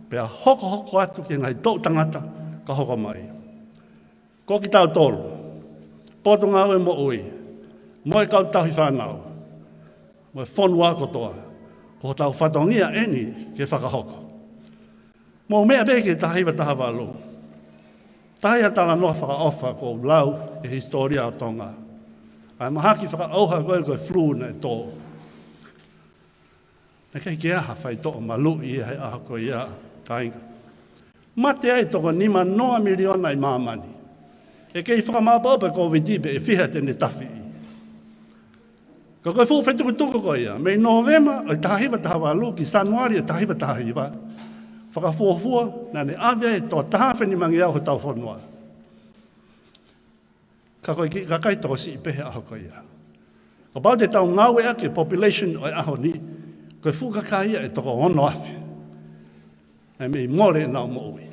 Pea hoko atu ke ngai tau tangata ka hoko mai. Ko ki tau tolu, poto ngau e mo ui, mo e kau tau hi whanau, mo e whonua kotoa, ko tau whatongia eni ke whakahoko. Mo mea beke tahiwa taha walu. Tahia tala noa whakaofa ko lau e historia o Tonga. Ai mahaki whakaoha koe koe flu na e tō. Na kei ke aha whai tō Malu'i hei aha koe ia tainga. Mate ai toko 5 miliona i Mamani. E kei whakamāpaupa COVID-19 e whiha tene tawhi i. Ka koe fu whetukutuku koe ia. Mei Novema o tahiwa taha walu ki Sanuari e tahiwa taha iwa. Whakafuafua na ne awea e tō taha wheni mangi au ho tau whanua. Ka koe ki ka kai tō si i pehe aho koe ia. Ka pau te tau ngau ea ke population o e aho ni, koe fuka kai ia e toko ono awhi. E mei more e nao mo ui.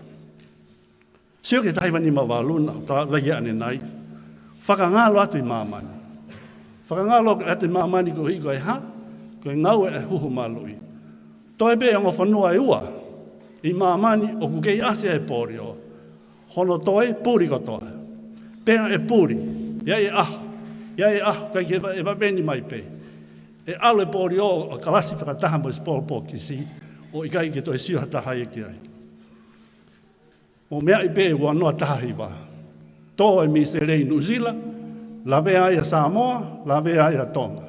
Sio ke tahiwa ni mawaluna, ta lagi ane nai, whakangalo atu i Mamani. Whakangalo atu i Mamani ko hiko e ha, koe ngau e huhu Malu'i. Toi be ongo whanua e ua, i Mamani o kukei asia e pōrio. Hono toi, pūri kotoa. Pea e pūri, ia e aho, kai ke e wapeni mai pe. E alo e pōrio o kalasi whakataha mo i spolpo ki si, o i kai ke toi siuha taha e ki ai. O mea i pe ua noa tahiwa. Tō e mi se rei Nuzila, lawe ai a Samoa, lawe ai a Tonga.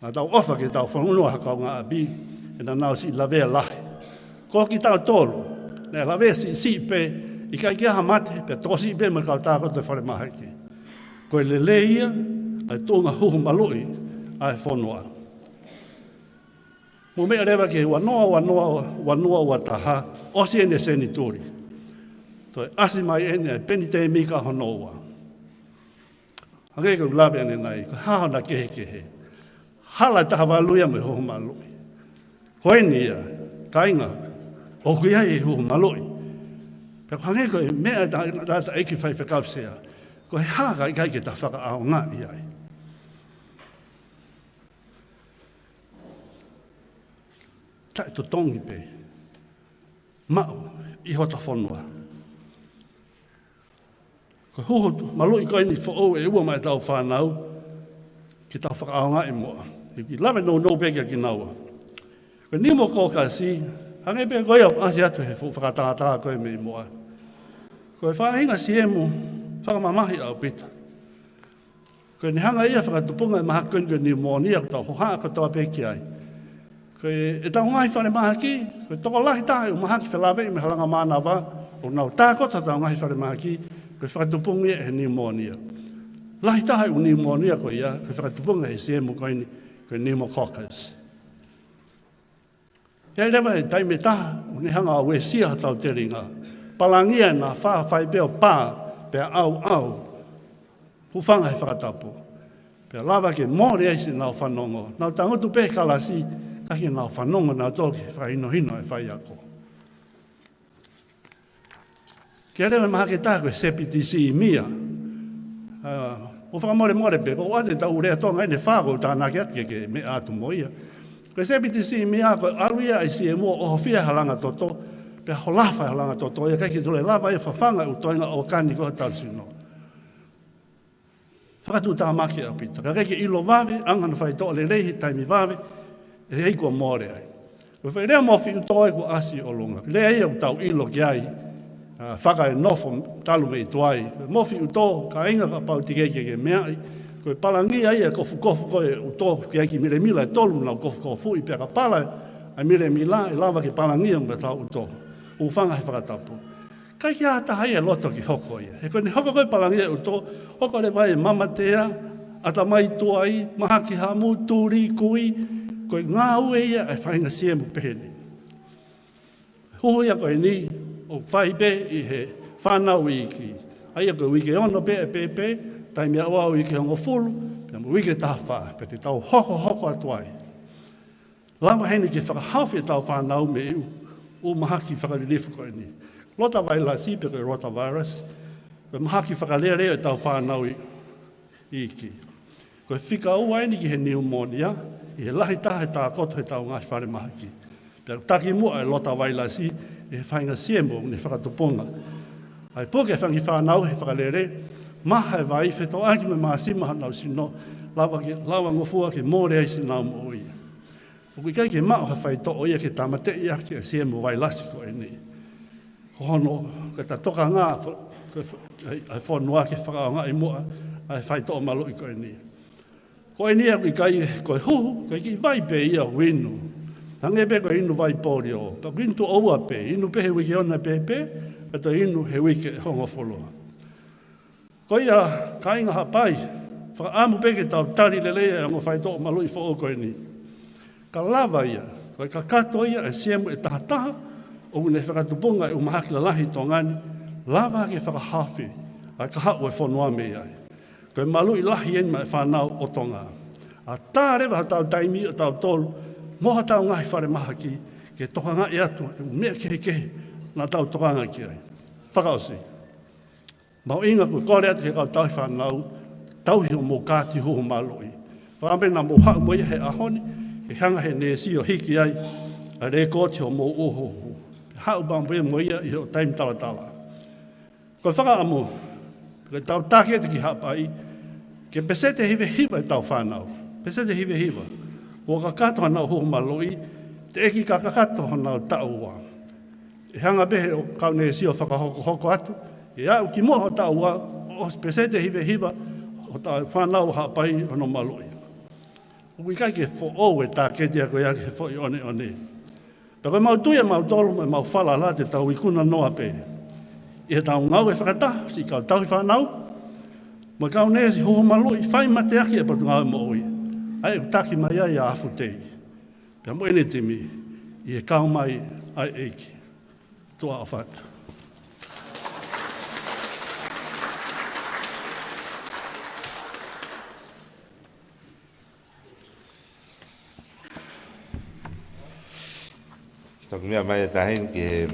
Nā tau ofa ke tau whanunua hakau ngā abi, e nā nau si lawe a lahi. Ko ki tau tolu, ne lawe si pe, i kai kia ha mate, pe tō si pe me kau tā kote whare mahaki. Ko e lele ia, ai tōnga huhu Malu'i, ai whanua. Mo mea rewa ke wanoa wa taha, osi ene seni tūri. Toi asi mai ene ai peni te mika honoa. Hake ka ulawe ane nai, ka haho na kehe. Hala taha waluia me huhu Malu'i. Ko eni ia, kainga, o kuia e huhu Malu'i. Pea ko hake koe mea ta eiki whai whakau sea, ko he haka i kai ke ta whaka ao ngā iai. Ta e to tongi pe. Mau, i hota whanua. Ko huhu Malu'i koe ni whao e ua mai tau whanau, ki tau whakaonga i mua. I lawe no peke ki naua. Ko Pneumococcal si, hange pe koe au asi atu he whakatanga koe me i mua. Ko e whahinga si e mu, whakamamahi au pita. Ko ni hanga ia whakatupunga e maha koe pneumonia, ko tau hoha ko tau peke ai. Ko e tau ngai whare maha ki, ko toko lahi tahi o maha ki whelawe i me halanga mana wa, o nau tākota tau ngai whare maha ki, ko whakatupunga e pneumonia. Lahi tahi o pneumonia ko ia, ko whakatupunga e semu koe ni, ko pneumococcus. Ia rewa e taime taha, o ni hanga au e sia tau te ringa. Palangia na whai beo pā, pea au, hufanga he whakatapu. Pea lawa ke mōre eisi nau whanongo. Nau tangutu pe kalasi, kaki nau whanongo nau toki, whaino hino e whai ako. Kia rewa maha ke tā koe sepitisi mia. O whakamore more pe, ko wate tau rea tonga ene whāko tāna ke ake ke me atu moia. Koe sepitisi mia koe aruia ai si e mua oho fia halanga toto, pe ho lafa halanga toto, ia kaiki tole lava e whawhanga u toinga o kani koha tau sino. Whakatu tā maki au pita, ka kaiki ilo wawe, angana whai to le reihi taimi wawe, e hei kua more ai. Koe whai rea mofi u toi ko asi o lunga, lea ia u tau ilo ki ai, whaka e nofo talu me i tuai. Mofi u tō, ka inga ka pau tike ke mea i, koe palangia ia kofu koe u tō ki aiki mire mila e tolu nau kofu i pia ka pala ai mire mila e lava ki palangia mga tau u tō. U whanga he whakatapu. Kai ki ata hai e loto ki hoko ia. He koe ni hoko koe palangia u tō, hoko le vai e mamatea, ata mai tuai, maha ki hamu, tūri, kui, koe ngā ue ia e whainga siemu pehene. Huhu ia koe ni, o whai pe i he whanau i ki. Aia koe wike ono pe e pepe, tai mea wau i ki hongo fulu, pia mo wike tā wha, pe te tau hoko atuai. Lama hene ke whakahawhi e tau whanau me iu, o mahaki whakarilifu koe ni. Lota vai la si pe koe Rotavirus, koe mahaki whakalere e tau whanau i ki. Koe whika ua ni ki he pneumonia, i he lahi tahe tā koto he tau ngāi whare mahaki. Pia taki mua e lota vai la si, e whainga siemo ne whakatuponga. Ai poke whangi whanau he whakalere, maha e vai wheto aki me maasima hanau sino, lawa ngofua ke more ai sinau mo oi. O kui kai ke mao ha whai to oia ke tamate i aki a siemo vai lasiko e nei. Ko hono, ke ta toka ngā, ai whanua ke whakao ngā i mua, ai whai to o Malu'i ko e nei. Ko e nei a kui kai koe huhu, kai ki vai pe ia winu. Hange pe koe inu vai pōri o. Pa kintu oua pe, inu pe he wiki ona pepe, e to inu he wiki hongo wholoa. Ko ia kainga hapai, whakaamu pe ke tau tari lelea e ngo whai tō Malu'i who koe ni. Ka lava ia, koe ka kato ia e siemu e tahataha, o une whakatuponga e umahaki la lahi tongani, lava ke whakahawhi, a ka hau e whanua me ai. Koe Malu'i lahi enma e whanau o Tonga. A tā rewa tau taimi o tau tolu, moha tau ngai whare maha ki, ke toka ngai atu, e mea kehe, nā tau toka ngai ki ai. Whakaosi. Mau inga koe kore atu ke kau tau whanau, tauhi o mō kāti Huhu Malu'i. Whakamena mō hau moia he ahoni, ke hanga he nesi o hiki ai, a re kōti o mō uhu. Hau bambuia moia i o taim talatala. Koe whakaamu, ke tau tāke te ki hapai, ke pesete hive hiva e tau whanau. Pesete hive hiva. Ko ka kato hanau Huhu Malu'i, te eki ka kakato hanau taua. E hanga behe o kaunesi o whakahoko atu, e au ki moha taua, o pesete hive hiva, o tau whanau hapai hanau Malu'i. O kui kai ke fo e tā ketia koe ake he fo i one. Pea koe mau tuia mau tolu, mau whala la te tau ikuna noa pe. I he tau ngau e whakata, si kau tau i whanau, mo kaunesi Huhu Malu'i, whai mate aki e patu ngau mo oi. Ai taki mai ai a afu tei. Pea mo ene te mi, i e kau mai ai eiki. Tua a whatu. Tok mea mai e tahin ki he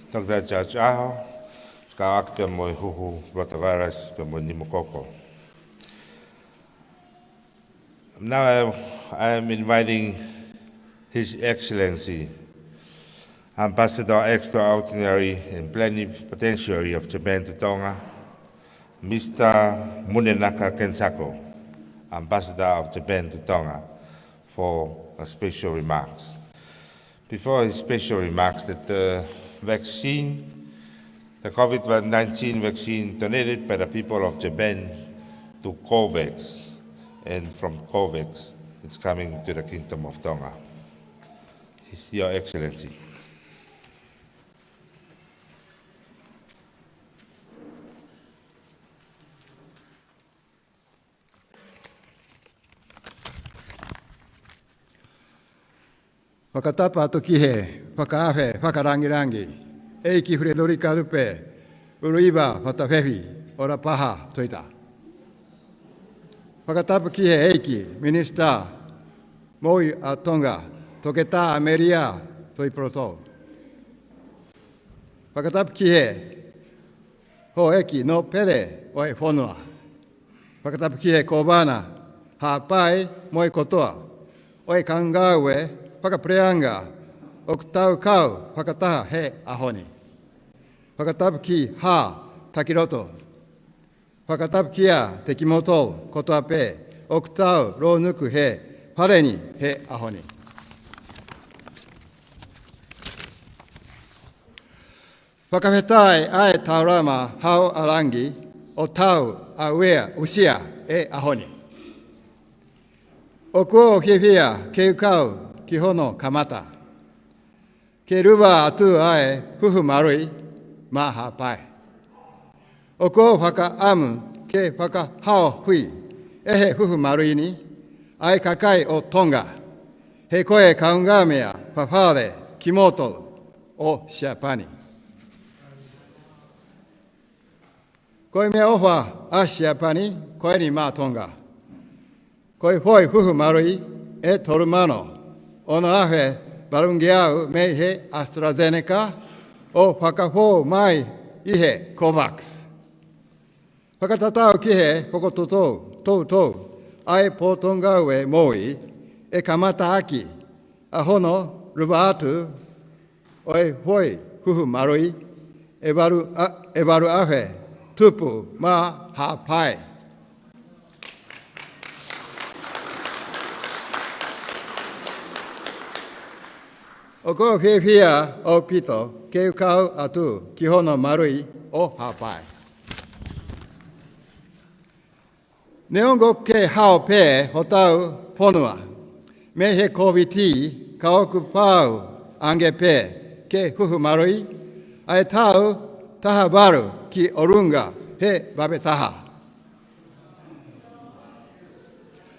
tok da judge aho, ka aki pia mo Huhu Rotavirus, pia mo Pneumococcal. Now I am inviting His Excellency, Ambassador Extraordinary and Plenipotentiary of Japan to Tonga, Mr. Munenaka Kensako, Ambassador of Japan to Tonga, for special remarks. Before his special remarks, that the vaccine, the COVID-19 vaccine donated by the people of Japan to COVAX, and from COVAX, it's coming to the Kingdom of Tonga. Your Excellency. Whakatapa atu ki he, whakaawe, whakarangirangi, eiki whiredori karupe, uruiwa whatawhewi, ora paha toita. Whakatapa ki he eiki, Minister Moimoi a Tonga, toketa Ameria toi proto. whakatapu ki he, ho eki no pere o e whonua. Whakatapu ki he kōbana, ha pai mo e kotoa, o e kangaue, whakapreanga, o tau kau whakataha he ahoni. Whakatapu ki ha takiroto. Whakatapu ki a te kimoto kotoa pe, o tau ro nuku he whareni he ahoni. Whakawhetai ae taurama hau arangi o tau a wea usia e ahoni. O kuo hiwhia ke ukau ki hono kamata. Ke Luva atu ae Huhu Malu'i maha pai. O kuo whaka amu ke whaka hao hui ehe Huhu Malu'i ni ae kakai o Tonga. He koe kaungamea whawhare kimoto o Siapani. Koe mea owa a Siapani koe ni mā Tonga. Koe hoi Huhu Malu'i e torumano. Ono ahe barungi au mei he AstraZeneca o whakahō mai i he COVAX. Whakatatau ki he whakototou, tau, ai pōtonga ue Moimoi e kamata aki a hono Luva atu o e hoi Huhu Malu'i e waru ahe tupu ma ha pai. O ko whiawhia o pito ke ukau atu ki hono Malu'i o hapai. Neongo ke hao pē ho tau ponua. Me he COVID ka oku pau ange pē ke Huhu Malu'i ai tau taha waru ki orunga he wabe taha.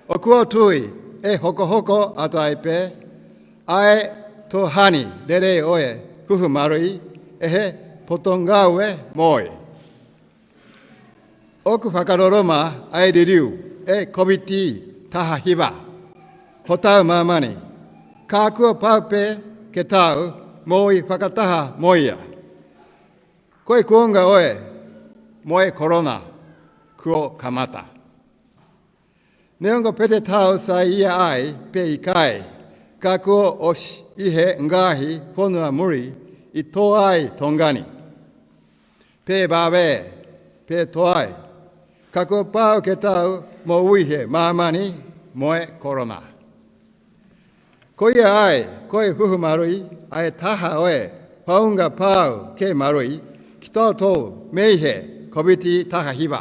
O kua tui e hoko atu ai pē ai to hani dere oe Huhu Malu'i e he potongaue moi. Oku whakaroroma ai ririu e COVID taha hiwa. Ho tau Mamani. Ka kua paupe ke tau moi whakataha moia. Koe kuonga oe moe korona kuo kamata. Neongo pete tau sa ia ai pe i kai. Ka kuo oshi i he ngahi honua muri i tō ai tongani. Pē bāwe, pē tō ai. Ka kuo pāu ke tau mo uihe Mamani moe korona. Ko ia ai, koe Huhu Malu'i, ai taha oe paunga pāu ke Malu'i ki tō meihe COVID taha hiwa.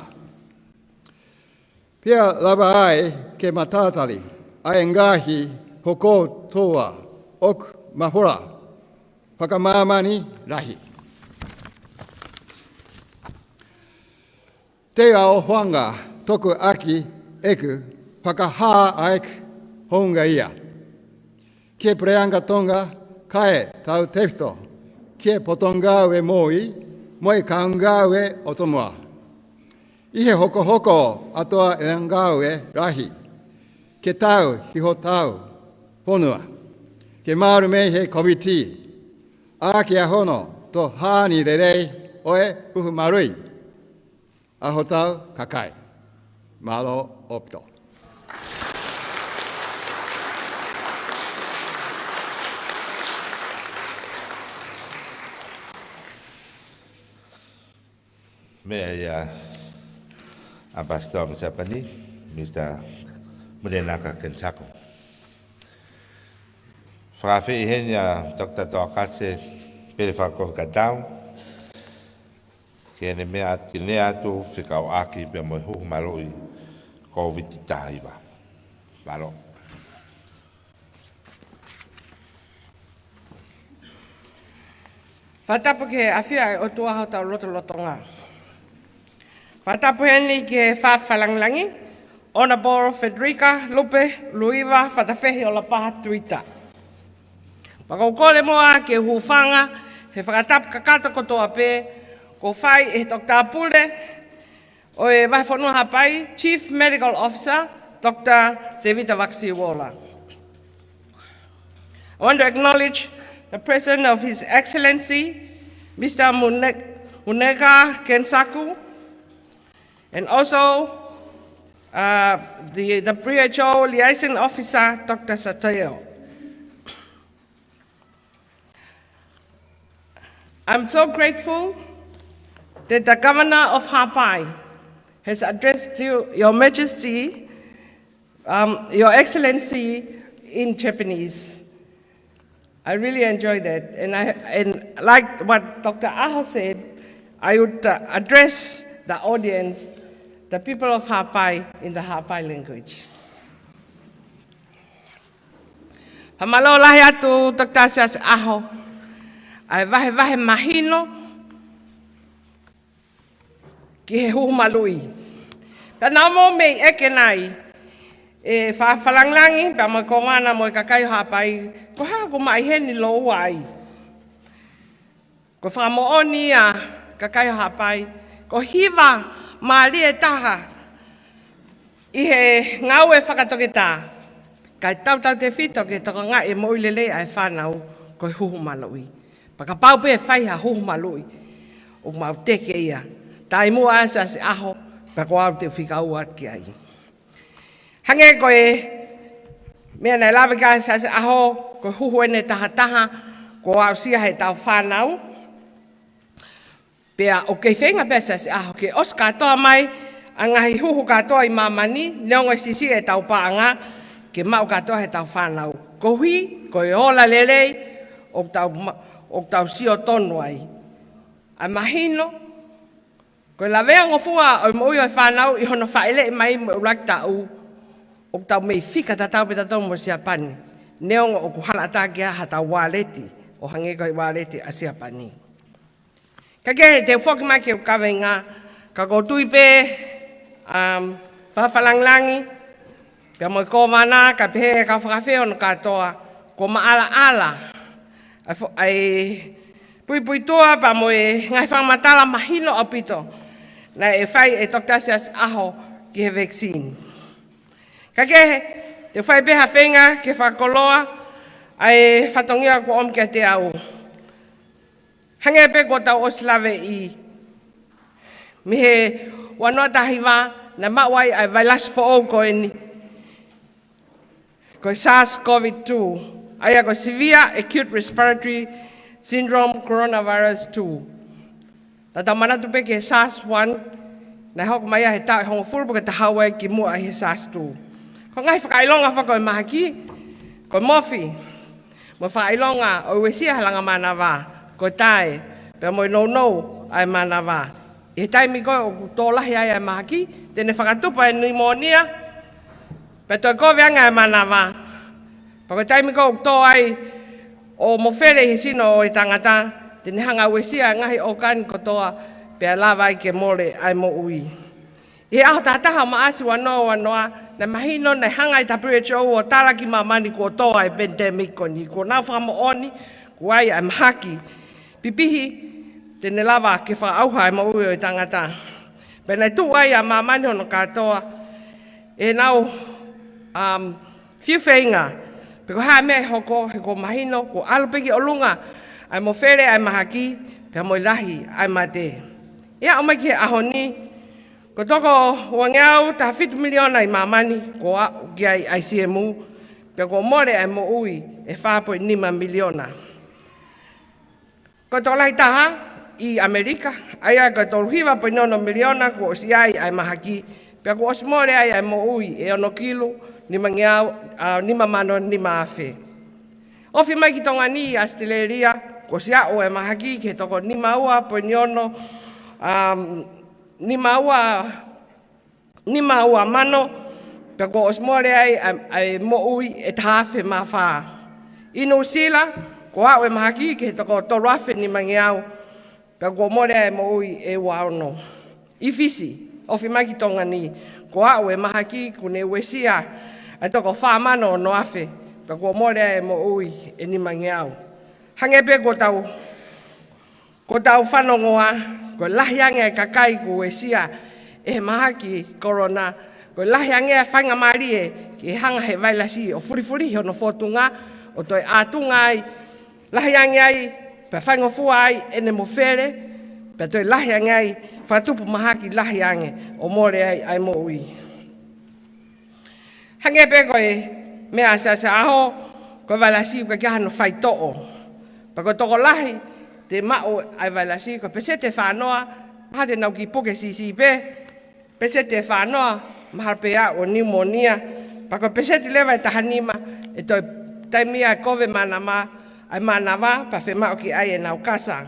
Pia lava ai ke matatali, ai ngahi hoko toa ok mahora, whakamāmani rahi. Te ao hoanga toku aki eku whakahā aek honga ia. Ke preanga Tonga kae tau tefto, ke potongaue moi, moi kaungaue otomoa. Ihe hoko atoa e ngaue rahi, ke tau hiho tau honua. Ke maru mei he COVID, ake a hono to hāni rerei oe Huhu Malu'i. Aho tau kakai. Malo opto. Mea ia Ambassador Masani, Mr. Murenaka Kensako. Whakawhi I henia Dr. Tōkase pere whakau katau. Ke ne mea ati nea atu whikau aki pe moi Huhu Malu'i COVID tahiwa. Malo. Whatapu ke awhia o tuaha tau lotonga. Whatapu heni ke whawhalanglangi, Honorable Federica Lupe Luiva whatawhehi o la paha tuita. Whakaukole moa ke huwhanga, he whakatapu kakata kotoa pē, ko whai e Dr. Pule, o e whaiwhanua hapai, Chief Medical Officer, Dr. David Vaxiwola. I want to acknowledge the presence of His Excellency, Mr. Muneka Kensaku, and also the WHO Liaison Officer, Dr. Satoyo. I'm so grateful that the Governor of Hawaii has addressed you, Your Majesty, Your Excellency, in Japanese. I really enjoyed that, and like what Dr. Aho said, I would address the audience, the people of Hawaii, in the Hawaii language. Hamalo lahi atu Dr. Sias Aho, ai vahe mahino ki he Huhu Malu'i. Pena mo mei eke nai, e whawhalanglangi, pa mo kongana mo kakai Hawaii, ko ha ko mai heni lo ai. Ko whakamooni a kakai Hawaii, ko hiwa maali e taha, i he ngau e whakatoke tā. Kai tau te whito ke toko ngā e mo ilele ai whanau ko Huhu Malu'i. Paka pau pe whai ha Huhu Malu'i, o mau teke ia. Tai mua asa se aho, pa ko au te whikau at ki ai. Hange ko e, mea nei lawe ka asa se aho, ko huhu ene taha, ko au sia he tau whanau. Pea o kei whenga pe asa se aho, ke os katoa mai, a ngahi huhu katoa I Mamani, neongo sisi e tau paanga, ke mau katoa he tau whanau. Ko hui, ko e ola lelei, o tau sio tonu ai. A mahino, ko la vea ngofua o mo i whanau I hono whaele mai mo ulak tau o tau mei whika tatau pe tatau mo siapani. Neongo o kuhala takia ha tau wāleti o hange koi wāleti a siapani. Kake te whoki mai ke o kawe ngā ka ko tui pe whawhalanglangi pia mo I ko mana ka pehe ka whakawheo no katoa ko maala ala ai pui toa pa mo e ngai whamatala mahino o pito na e whai e Dr. Sias Aho ki he vaccine. Kake te whai beha whenga ke whakoloa ai whatongia ko om kia te au. Hange pe ko tau oslawe I mi he wanoa tahiwa na mawai ai vailas fo o ko eni ko SARS-CoV-2 ai ko severe acute respiratory syndrome coronavirus 2. Tata mana tu pe ke SARS-1 na hok mai he ta hong ful porque ta hawai ki mu a he SARS-2. Ko ngai whakailonga whako mahaki ko mofi mo whakailonga o wesia halanga manawa ko tai pe mo no ai manawa. E tai mi ko o tolahi ai mahaki tene whakatupa e pneumonia pe to ko vianga manawa. Pa ko tai mi ko to ai o mo fere he sino o tangata tene hanga wesia ngahi o kan kotoa pe lava ke mole ai mo ui. E au tataha maasi wanoa na mahino na hanga I WHO o tala ki Mamani ko toa e pandemic ko ni ko na whamo oni ko ai am haki. Pipihi tene lava ke wha auha ai mo ui o tangata. Pena tu ai a Mamani hono katoa e nau fiu whenga. Peko haa mea hoko he ko mahino ko alupeki o lunga ai mo fere ai mahaki pe mo lahi ai mate. Ia o mai ki ahoni ko toko wangeau ta 50 miliona I Mamani ko ki ai ICMU pe ko more ai mo ui e 4.5 miliona. Ko to lai taha I Amerika ai ko to hiva po nono miliona ko si ai mahaki pe ko os more ai mo ui e ono kilo ni mangiau ni mamano ni mafe. Ofi mai ki tonga ni Australia ko sia o e mahaki ke toko ni maua po nyono ni maua mano pe ko osmore ai mo ui e tafe mafa. Ino sila ko a o e mahaki ke toko toroafe ni mangiau pe ko more ai mo ui e waono. Ifisi ofi mai ki tonga ni ko a o e mahaki kune wesia ai toko whamano no afe, pa kua more e mo ui e ni mangiau. Hange pe ko tau whanongoa, ko lahiange kakai ko e sia e mahaki korona, ko lahiange whanga mari e ki hanga he vailasi o furifuri hono fotunga, o toi atunga ai, lahiange ai pe whaingo fua ai ene mo where, pe toi lahi angai, whatupu mahaki lahi ange, o more ai mo ui. Hange pe koe, mea sa aho, koe walasi uka kia hano whai to'o. Pa koe toko lahi, te mao ai walasi, koe pese te whanoa, maha te nau ki puke sisi pe, pese te whanoa, maha pe a o pneumonia, pa koe pese te lewa e tahanima, e toi taimia e kove manama, ai manawa, pa whe mao ki ai e nau kasa.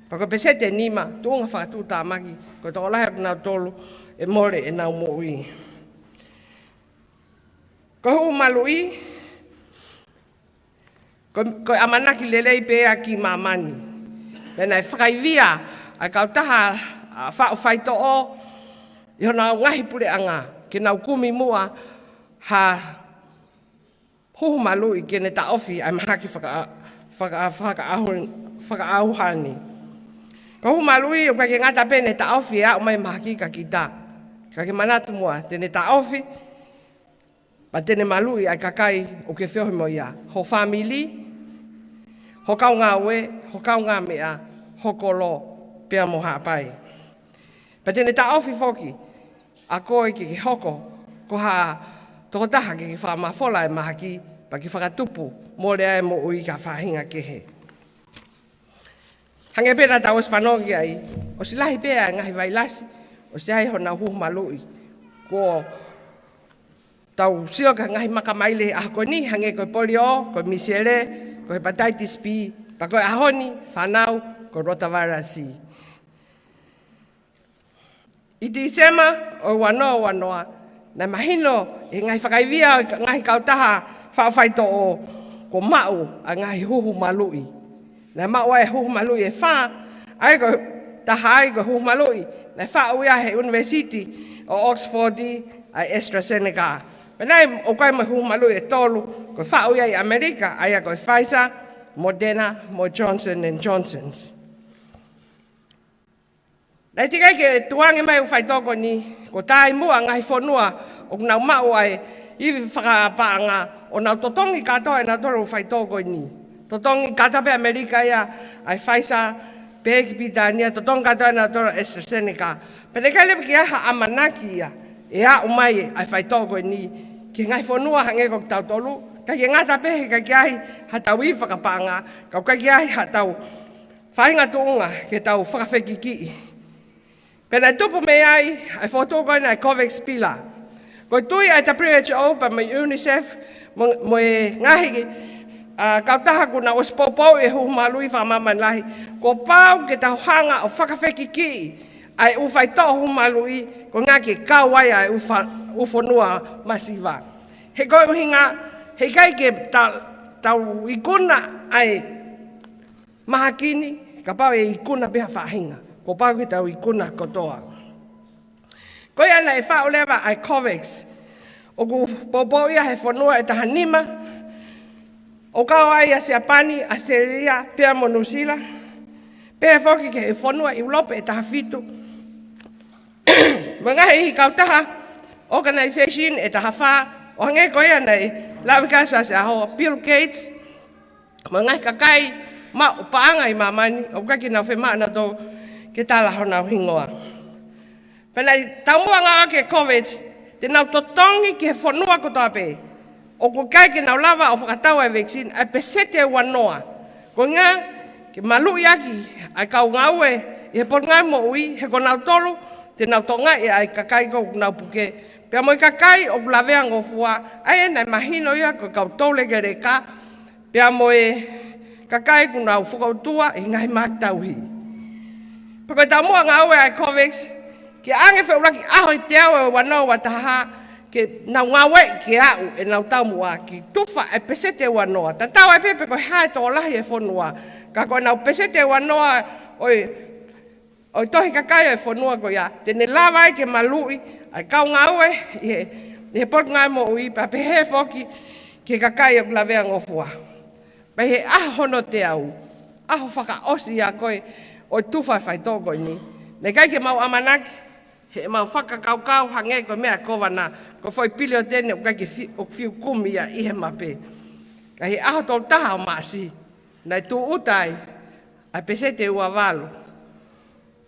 Pa koe pese te nima, tuunga whakatu tā maki, koe toko lahi o nau tolu, e more e nau mo ui. Ko Huhu Malu'i, ko amanaki lelei pea ki Mamani. Pena e whakaivia, ai kautaha whai to'o, i hona ngahi pure anga, ke nau kumi mua, ha Huhu Malu'i kene ta ofi, ai mahaki whakaauhani. Ko Huhu Malu'i, o kake ngata pene ta ofi, a umai mahaki ka kita. Kake manatu mua, tene ta ofi, pa tene Malu'i ai kakai o ke whiohi mo ia. Ho family, ho kau ngā ue, ho kau ngā mea, ho kolo, pia mo hapai. Pa tene ta ofi foki, a koe ki hoko, ko ha toko taha ki whamawhola e mahaki, pa ki whakatupu, mo lea e mo ui ka whahinga kehe. Hange pēra ta os whanongi ai, o si lahi pēa ngahi wailasi, o si ai hona Huhu Malu'i, ko tau sio ka ngahi makamaile a koe ni, hange koe polio, koe misele, koe hepatitis B, pa koe ahoni, whanau, koe Rotavirus. I Disema, o wanoa, na mahino, e ngahi whakaivia, ngahi kautaha, whawhaito o ko mau, a ngahi Huhu Malu'i. Na mau e Huhu Malu'i e wha, ai koe taha ai koe Huhu Malu'i, na wha uia he University o Oxford, ai AstraZeneca. Penai o kai mo Huhu Malu'i e tolu, ko wha uia i Amerika, ai a koe Pfizer, Moderna, mo Johnson & Johnson's. Nei tikai ke tuange mai u whaitoko ni, ko tai mua ngahi whonua, o nau mau ai, iwi whakapaanga, o nau totongi katoa e nau toro u whaitoko ni. Totongi katoa pe Amerika ia, ai Pfizer, pe ki Pitania, totongi katoa e nau toro AstraZeneca. Pene kai lewa ki aha amanaki ia, e a umai ai whaitoko ni, ki ngai whonua hange ko tau tolu, ka ki ngata pehe ka ki ahi hatau i whakapaanga, ka ki ahi hatau whainga tuunga ke tau whakawhekiki. Pena tupu me ai whotoko ai COVAX pila. Ko tui ai ta WHO pa me UNICEF mo e ngahi kautaha kuna o spopau e Huhu Malu'i whamamani lahi. Ko pau ke tau hanga o whakawhekiki ai uwhai toa Huhu Malu'i ko ngā ke kauai ai uwhanua masiva. He koe hinga, he kai ke tau ikuna ai mahakini, ka pau e ikuna beha whahinga. Ko pau ki tau ikuna kotoa. Koe ana e whao lewa ai COVAX. O ku popo ia he whanua e taha nima. O kau ai a Siapani, Australia, pia mo New Zealand. Pea whoki ke he whanua i Ulope e taha fitu. Mga hei kau taha organisation e taha wha. O hange koe ana e lawikasa se aho Bill Gates. Mga kakai ma o paanga i Mamani. O kaki na whema ana tō ke tala hona hingoa. Penai taumua ngā ke COVID, te nau totongi ke whanua ko tāpe. O ko kai ke nau lava o whakatau ai vaccine, ai pesete wanoa. Ko ngā, ke Malu'i aki, ai kau ngaue, i he por ngai mo ui, he ko nau tolu, te nau tonga e ai kakai ko nau puke. Pea moi kakai o kulavea ngofua, ai enai mahino ia ko kau tole ke reka, pea moi kakai ko nau whakautua e ngai mātauhi. Pako tau mua ngā ue ai COVAX, ke ange whauraki aho i te au e wanoa wa taha, ke nau ngā ue ke au e nau tau mua, ki tuwha e pesete wanoa. Ta tau ai pepe koe hae tō lahi e whanua, ka koe nau pesete wanoa oi tohi kakai e whanua ko ia. Tene lawa ai ke Malu'i, ai kau ngā ue, i he pot ngai mo ui, pa pehe whoki ke kakai o klavea ngofua. Pa he aho hono te au, aho whaka osi a koe, o tuwhai whai tōko ni. Nei kai ke mau amanaki, he mau whakakaukau hange ko mea kowana, ko whai pili o tene o kai ke whiu kumi a ihe mape. Ka he aho tō taha o maasi, nei tū utai, ai pese te ua walo,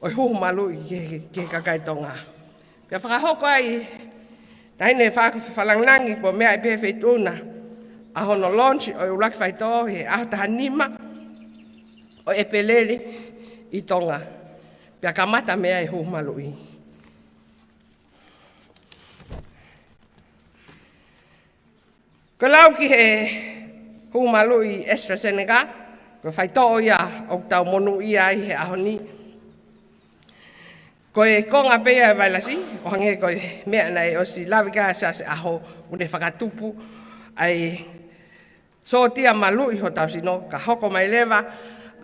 o Huhu Malu'i ke kakai Tonga. Pia whakahoko ai, taine whalangnangi ko mea i pehe tuna, a hono launch o i ulaki whaitoa he aho taha nima o e pelele i Tonga. Pia kamata mea i Huhu Malu'i. Ko lau ki he Huhu Malu'i AstraZeneca, ko whaitoa ia o tau monu ia i he aho ni. Ko e konga pea e wailasi, o hange ko e mea nei o si lawika sa se aho une whakatupu ai so tia Malu'i ho tau sino ka hoko mai lewa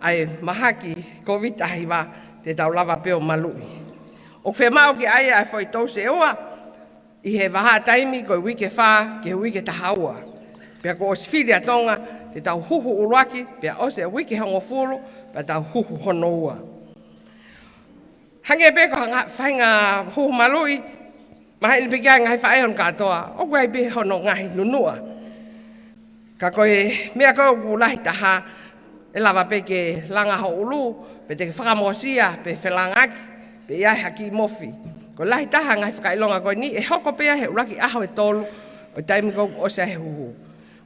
ai mahaki COVID ahiwa te tau lava peo Malu'i. O whemau ki aia ai whoi tau se oa i he waha taimi ko i wike wha ke wike tahaua. Pea ko o si whiri a Tonga te tau huhu uruaki, pea o se wike hongo fulu, pea tau huhu hono ua. Hange pe ko whainga Huhu Malu'i, maha ini pikia ngai whaeon katoa, o kwai pe hono ngahi nunua. Ka koe mea koe kulahi taha, e lava pe ke langa ho ulu, pe te whakamosia, pe whelangaki, pe iai haki mofi. Ko lahi taha ngai whakailonga koe ni, e hoko pea he uraki aho e tolu, o taimi kou o se he huhu.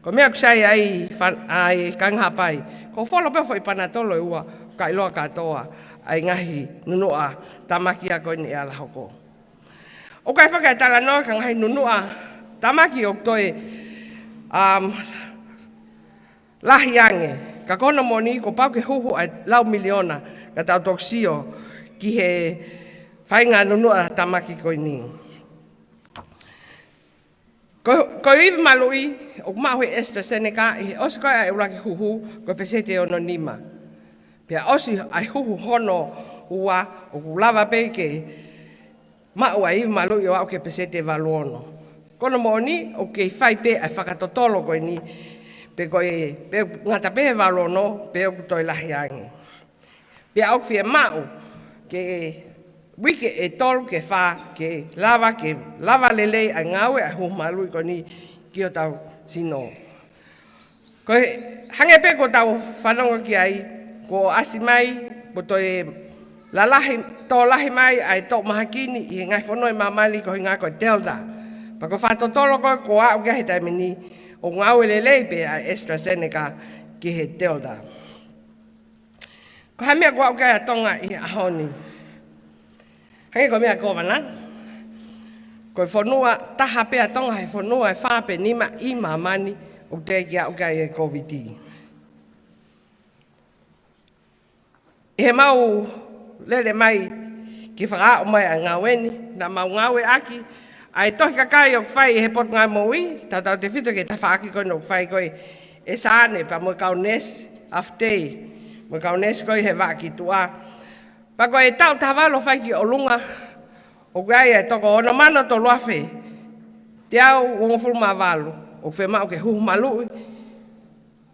Ko mea kusai ai kangha pai, ko wholo pe fo i pana tolo e ua, kailoa katoa, ai ngahi nunua tamaki a koe ni e ala hoko. O kai whakai tala noa ka ngahi nunua tamaki o toi lahi ange. Ka kono moni ko pau ke huhu ai lau miliona ka tau toksio ki he whainga nunua tamaki koe ni. Ko iwi Malu'i o mahui AstraZeneca i he osi koe ai uraki huhu ko pesete ono nima. Pea osi ai huhu hono ua o kulava peke maua iwi Malu'i o au ke pesete valuono. Kono moni o ke whai pe ai whakatotolo koe ni pe koe ngata pe valuono pe o kutoi lahi angi. Pea au fia mau ke wike e tolu ke wha ke lava lelei ai ngawe ai Huhu Malu'i koe ni ki o tau sino. Koe hange pe ko tau whanonga ki ai ko asi mai, po toi to lahi mai ai tō mahakini i ngai whanoi Mamani ko hinga koe Delta. Pa ko whatotolo koe ko au kia he taimini o ngau lelei pe ai AstraZeneca ki he Delta. Ko hamea ko au kia Tonga i ahoni. Hangi ko mea ko wana. Ko whanua taha pe Tonga he whanua e whape nima i Mamani o te kia au kia e COVID-19. E he mau lele mai ki whakao mai a ngaweni, na mau ngawe aki, ai tohi kakai o kwhai he pot ngai Moimoi, tatau te whito ke ta whaaki koe no kwhai koe e saane pa mo kau nes aftei, mo kau nes koe he waki tua. Pa koe e tau tawalo whai ki o lunga, o kai e toko ono mana to luafe, te au wongofulu ma walu, o whe mau ke Huhu Malu'i,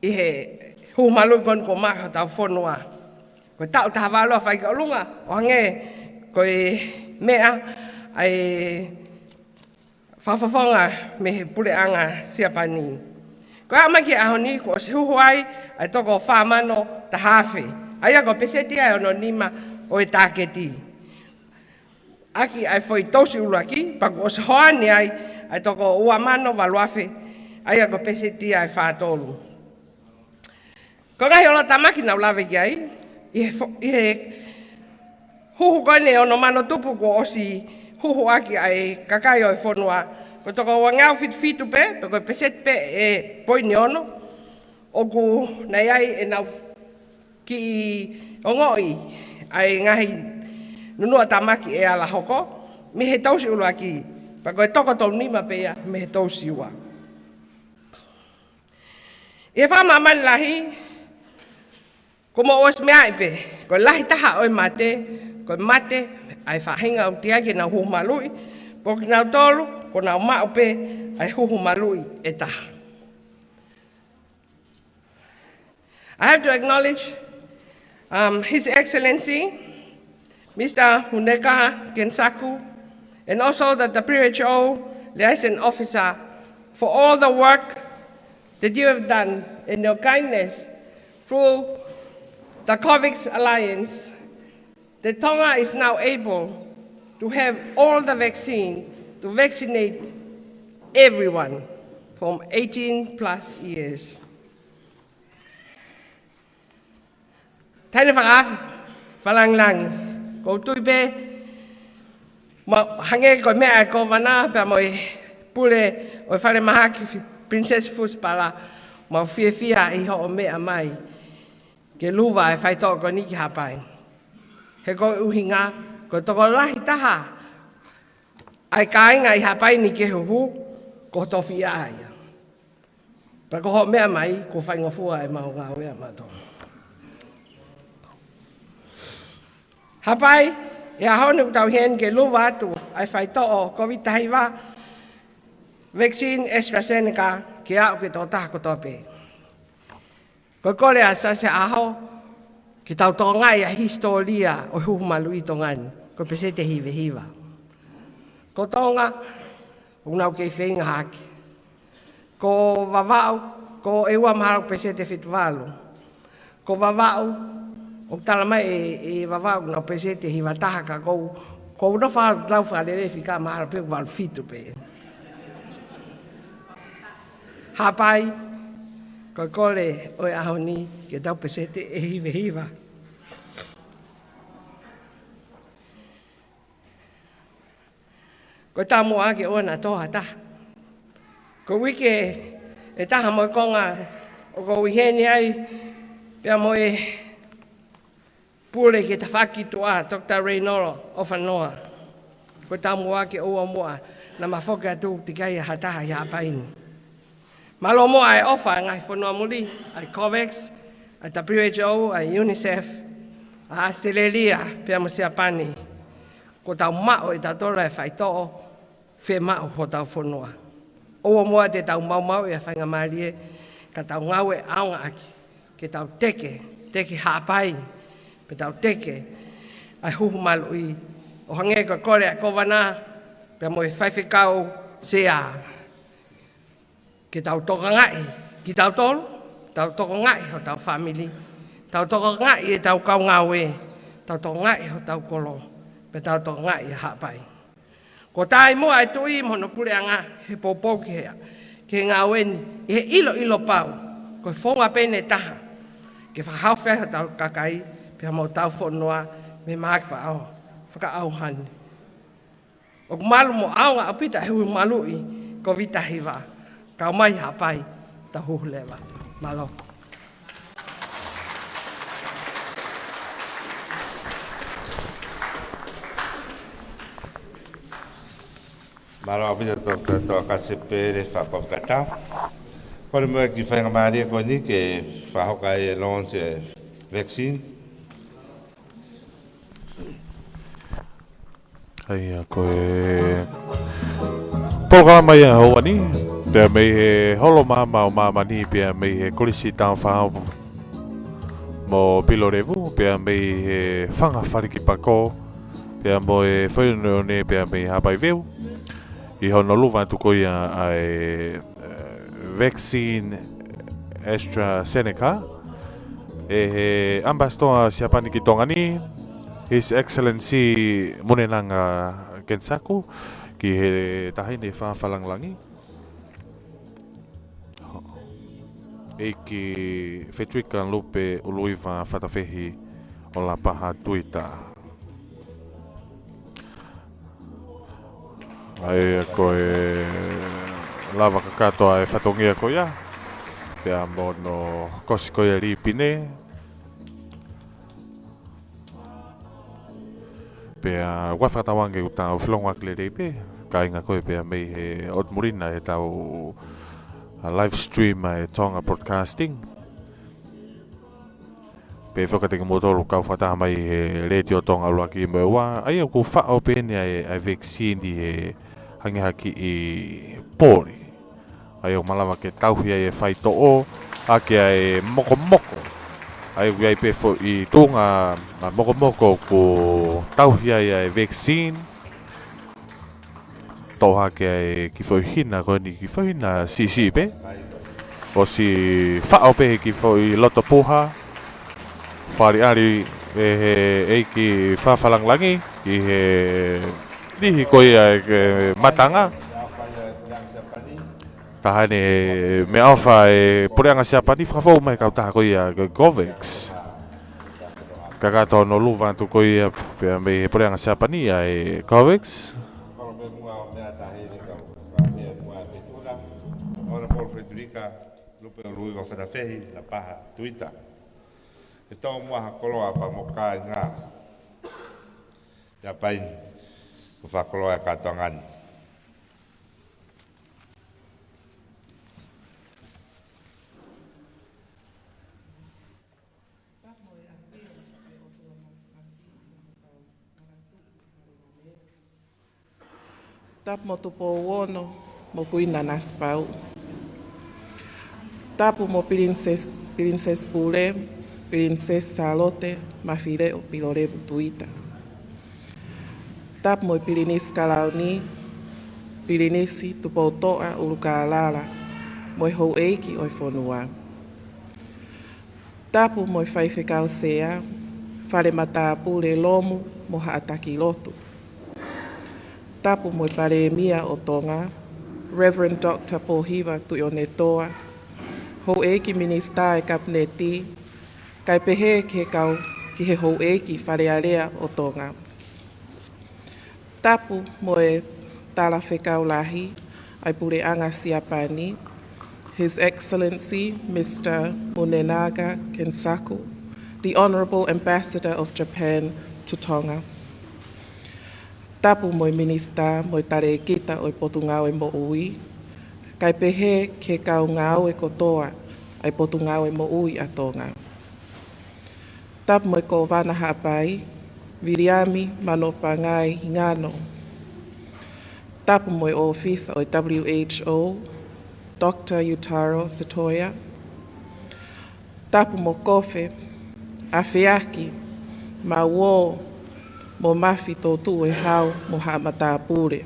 i he Huhu Malu'i koe ko maka tau whonua. Ko tau taha waloa whai ka olunga, o hange koe mea ai whawhawhonga me he pureanga siapani. Ko amaki ahoni ko o se huhu ai toko whamano ta hawhi. Aia ko peseti ai ono nima o e tāketi. Aki ai whoi tausi ulaki, pa ko o se hoani ai toko uamano waluafe, aia ko peseti ai whātolu. Ko ngahi ola tamaki nau lawe ki ai, I he huhu koene ono mano tupu ko osi huhu aki ai kakai o e whonua. Ko toko wangau fitu pe, ko peset pe e poini ono. O ku nei ai e nau ki ongoi ai ngahi nunua tamaki e ala hoko. Me he tausi ulu aki, pa ko e toko tau nima pea me he tausi ua. E whamamani lahi, ko mo os mea ipe, ko lahi taha oi mate, ko mate ai whahinga o tiake na Huhu Malu'i, po ki nau tolu, ko nau mao pe ai Huhu Malu'i e taha. I have to acknowledge His Excellency, Mr. Huneka Gensaku, and also the WHO liaison officer for all the work that you have done in your kindness through the COVAX Alliance, the Tonga is now able to have all the vaccine to vaccinate everyone from 18 plus years. Taina whakawhalangi, ko tuipe, hange ko mea ko wana, pa mo pule o whare maha ki Princess Fuspala, ma fia I ho o mea mai, ke Luva e whai tō ko niki hapai. He ko uhinga, ko toko lahi taha, ai kāinga I hapai ni ke Huhu, ko tofi aia. Pa ko ho mea mai, ko whaingofua e maho ngā wea mato. Hapai, e ahone utau hen ke Luva atu, ai whai tō o COVID-19, vaccine AstraZeneca, ke au ke tō taha ko tōpe. Ko kore a sase aho, ki tau tō ngai a historia o Huhu Malu'i tōngani, ko pesete hive hiva. Ko Tonga, unau kei whenga haki. Ko vavau, ko ewa maharo pesete fitwalu. Ko vavau, o tala mai e vavau unau pesete hiva taha ka kou. Ko una wha lau whalere whika maharo pe walu fitu pe. Hapai, ko kore o e ahoni ke tau pesete e hive hiva. Ko tā mua ke ona toha ta. Ko wike e taha mo konga o ko wiheni ai pia mo e pule ke ta whaki tua Dr. Reynoro o whanoa. Ko tā mua ke oa mua na mawhoka tu tikai a hataha i hapaini. Malo mo ai ofa ngai whanua muri, ai COVAX, ai WHO, ai UNICEF, a Australia, pia mo sia pani. Ko tau mao e tatola e whaitoa, whe mao ho tau whanua. Oa mua te tau mau e whainga marie, ka tau ngawe aonga aki, ke tau teke hapai, pe tau teke, ai Huhu Malu'i. O hange ko kore a kowana, pia mo e whaiwhikau sea. Ke tau toka ngai, ki tau tolu, tau toka ngai ho tau family, tau toka ngai e tau kau ngawe, tau toka ngai ho tau kolo, pe tau toka ngai e hapai. Ko tai mua e tui mono pule anga he popou ki hea, ke ngā weni, i he ilo pau, ko whonga pene taha, ke whahau wheha tau kakai, pe mo tau whanua, me maaki whaau, whakaau hani. O malu mo aonga apita Huhu Malu'i, ko vitahiwa. Kau mai hapai, ta Huhu lewa. Malo. Malo apita tō kasepere whakawhakatau. Kore mua ki whainga maria ko ni ke whahoka e launch vaccine. Ai koe Polga mai a hoa ni, pia mei he holo Maama o Mamani, pia mei he kolisi tāng whao mo pilo revu, pia mei he whanga whariki pako, pia mo e whainoneo ne pia mei hapai veu. I hono luva tuko ia ai vaccine AstraZeneca, e he ambassador siapani ki Tonga ni, His Excellency Munenanga Kensaku, ki he tahine whawhalanglangi. E ki whetwika lupe o Luva whatawhehi o la paha tuita. Ai koe lava kakatoa e whatongia ko ia. Pea mono kosi ko ia ripine. Pea whakatawange uta o whlongwak le reipe. Ka inga koe pea mei he od murina e tau live stream e Tonga broadcasting. Pe whakateke motolo kau whataha mai he radio Tonga alua ki mewa. Ai au ku whao pene ai vaccine di he hangihaki i pōri. Ai au malawa ke tauhia e whai to'o, ake ai moko. Ai au iai pe fo i tōnga moko ko tauhia e vaccine. Toha ke ai ki whauhina koni ki whauhina sisi pe. O si whao pe ki whau i loto puha. whare ari e ki whawhalanglangi i he lihi koia e matanga. Tahane me awha e poreanga siapani whawhau mai kau taha koia Govex. Kakato no Luva tu koia pia me he poreanga siapani e Govex. Ora por Frederica lupe lui va fera fehi la paha tuita. E tau mua koloa pa moka ngā. Ya pain ku fa koloa katongan. Tap mo tupo wono mo kuina nas pau. Tapu mo princess Pule, princess Salote, mafire o pilore tuita. Tap mo pilinis kalauni, pilinisi tupo toa uluka alala, mo hou eiki o fonua. Tapu mo whaifekau sea, whare mata pule lomu mo haataki lotu. Tapu mo paremia o Tonga, Reverend Dr. Pohiva Tuionetoa, ho eiki minista e kapneti, kai pehe ke kau ki he ho eiki wharearea o Tonga. Tapu mo e tala whekau lahi, ai pure anga siapani, His Excellency Mr. Munenaga Kensaku, the Honorable Ambassador of Japan to Tonga. Tapu moi minista moi tare kita o potungau e Malu'i, kai pehe ke kau ngau e kotoa ai potungau e Malu'i a Tonga. Tapu moi ko vana hapai, viriami mano Pangai ngano. Tapu moi office o WHO, Dr. Yutaro Satoya. Tapu mo kofe, awhiaki, ma wo, mo mafi tōtu e hau mo haamata pure.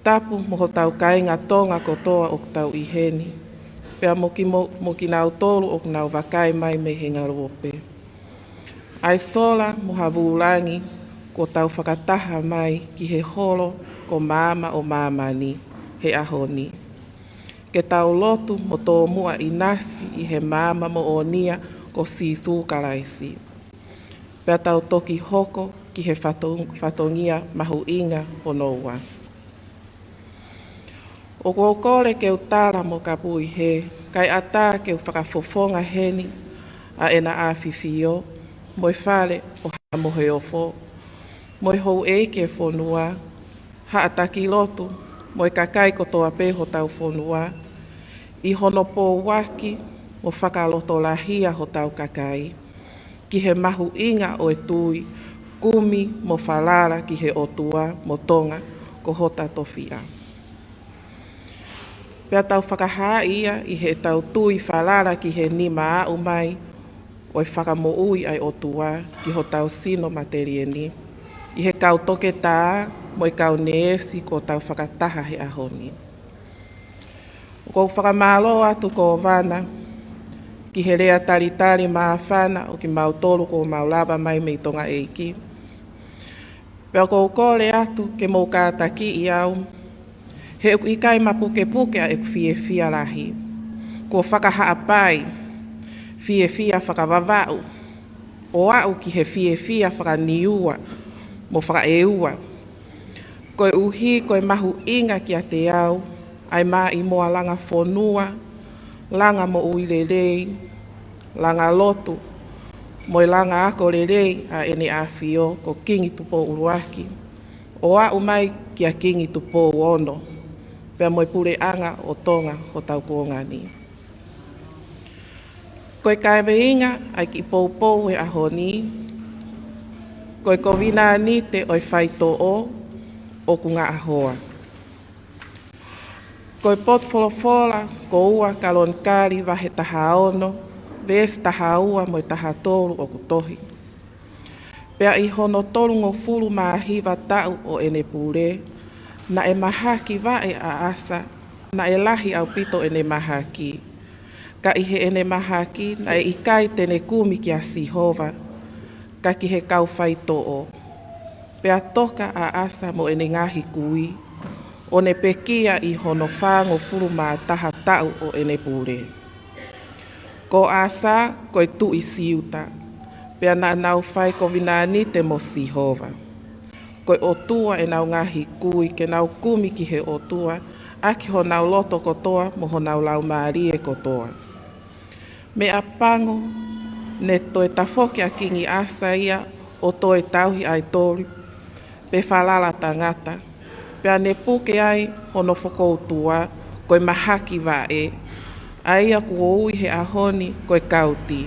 Tapu mo ho tau kainga Tonga kotoa o tau iheni, pea mo ki nau tolu o nau wakai mai me he ngarope. Ai sola mo havulangi ko tau whakataha mai ki he holo ko Maama o Mamani, he ahoni. Ke tau lotu mo tō mua inasi i he Maama mo o nia ko sisu karaisi. Pea tau toki hoko ki he whatongia mahu inga o noua. O kōkore ke utara mo ka pui he, kai ata ke whakafofonga heni a ena a fifio, moi whare o ha mo he ofo, moi hou e ke whonua, ha ataki lotu, moi kakai ko toa peho tau whonua, i hono pō waki mo whakaloto lahia ho tau kakai, ki he mahu inga o e tui, kumi mo whalara ki he otua mo Tonga ko hota tofia. Pea tau whakaha ia i he tau tui whalara ki he nima au mai o e whakamoui ai otua ki ho tau sino materieni. I he kau toke tā mo i kau neesi ko tau whakataha he ahoni. O kou whakamalo atu ko vana, ki he rea taritari maa whana o ki mautolu ko maulava mai mei tonga eiki. Pea kou kore atu ke mou kātaki i au, he uku ikai mapuke a eku fie lahi. Ko whakahaapai, fie whakavavau, o au ki he fie whakaniua, mo whakaeua. Koe uhi koe mahu inga ki a te au, ai maa i moa langa whonua, langa mo uirerei, langa lotu, moi langa ako rerei a ene a fio ko kingi tupo uruaki. O au mai ki a kingi tupo ono, pea moi pure anga o Tonga o tau kuongani. Koe kaewe inga ai ki poupou e ahoni, koe kovina ni te oi whaito o kunga ahoa. Koe potfolofola ko ua kalonkari wahe taha ono, ves taha ua moi taha tolu o kutohi. Pea i hono tolu ngo fulu maahiva tau o ene pure, na e mahaki vae a asa, na e lahi au pito ene mahaki. ka ihe ene mahaki na e ikai tene kumi ki a Sihova, ka ki he kau whai to'o. Pea toka a asa mo ene ngahi kui, o ne pekia i hono whango furu mā taha tau o ene pure. Ko asa koe tu i siuta, pea na nau whai ko vinani te mo Sihova. Koe o tua e nau ngahi kui ke nau kumi ki he o tua, aki ho nau loto kotoa mo ho nau lau maari e kotoa. Me a pango, ne toe tafoke a kingi asa ia o toe tauhi ai tori, pe whalala tangata, pea ne puke ai hono whakoutua koe mahaki wa e, aia kua ui he ahoni koe kauti,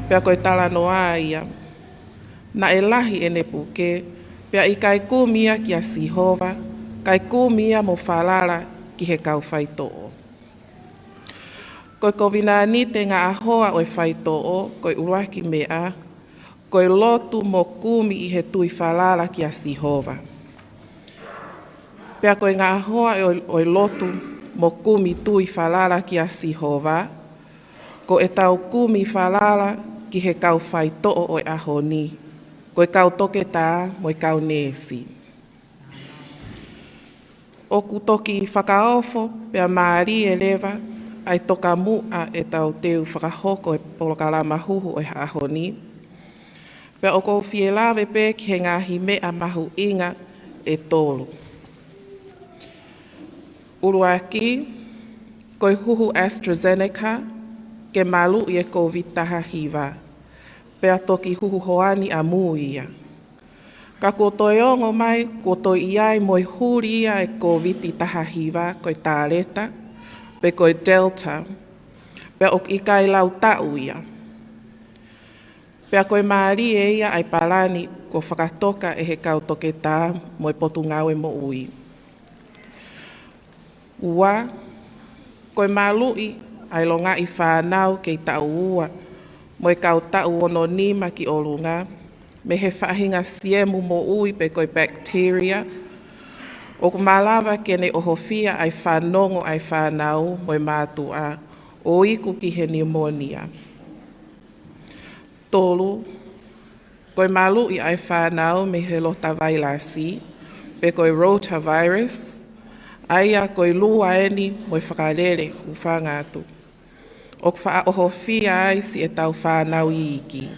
pea koe talanoa ia. Na e lahi e ne puke, pea i kai kumia ki a Sihova, kai kumia mo whalala ki he kau whaito'o. Koe kovina ni te ngā ahoa o e whaito'o, koe uraki mea, koe lotu mo kumi i he tui whalala ki a Sihova. Pea koe ngā ahoa o e lotu mo kumi tui whalala ki a Sihova, ko e tau kumi whalala ki he kau whaito'o o e ahoni, koe kau toke tā mo e kau nesi. O kutoki whakaofo, pea maari e lewa, ai toka mua e tau teu whakahoko e polokalama huhu o e ahoni. Pea o kou fie lawe pē ki he ngahi mea mahu inga e tolu. Uruaki, koe huhu AstraZeneca, ke Malu'i e COVID taha hiva, pea toki huhu hoani a muia. Ka ko toi ongo mai, ko toi iai moi huri ia e COVID taha hiva, koe tāleta, pe koe Delta, pe ok ikai lau tau ia. Pea koe maari e ia ai palani ko whakatoka e he kau toke tā mo e potu ngau e mo ui. Ua, koe Malu'i ai longa i whanau kei tau ua, mo e kau tau ono nima ki olunga, me he whahinga siemu mo ui pe koe bacteria, o ku malawa kene ohofia ai whanongo ai whanau mo e mātua, o iku ki he pneumonia. Tolu, koe Malu'i ai whanau me he Rotavirus, pe koe Rotavirus, aia koe Luva eni mo e whakarere u whangatu. O ku wha ohofia ai si e tau whanau i iki.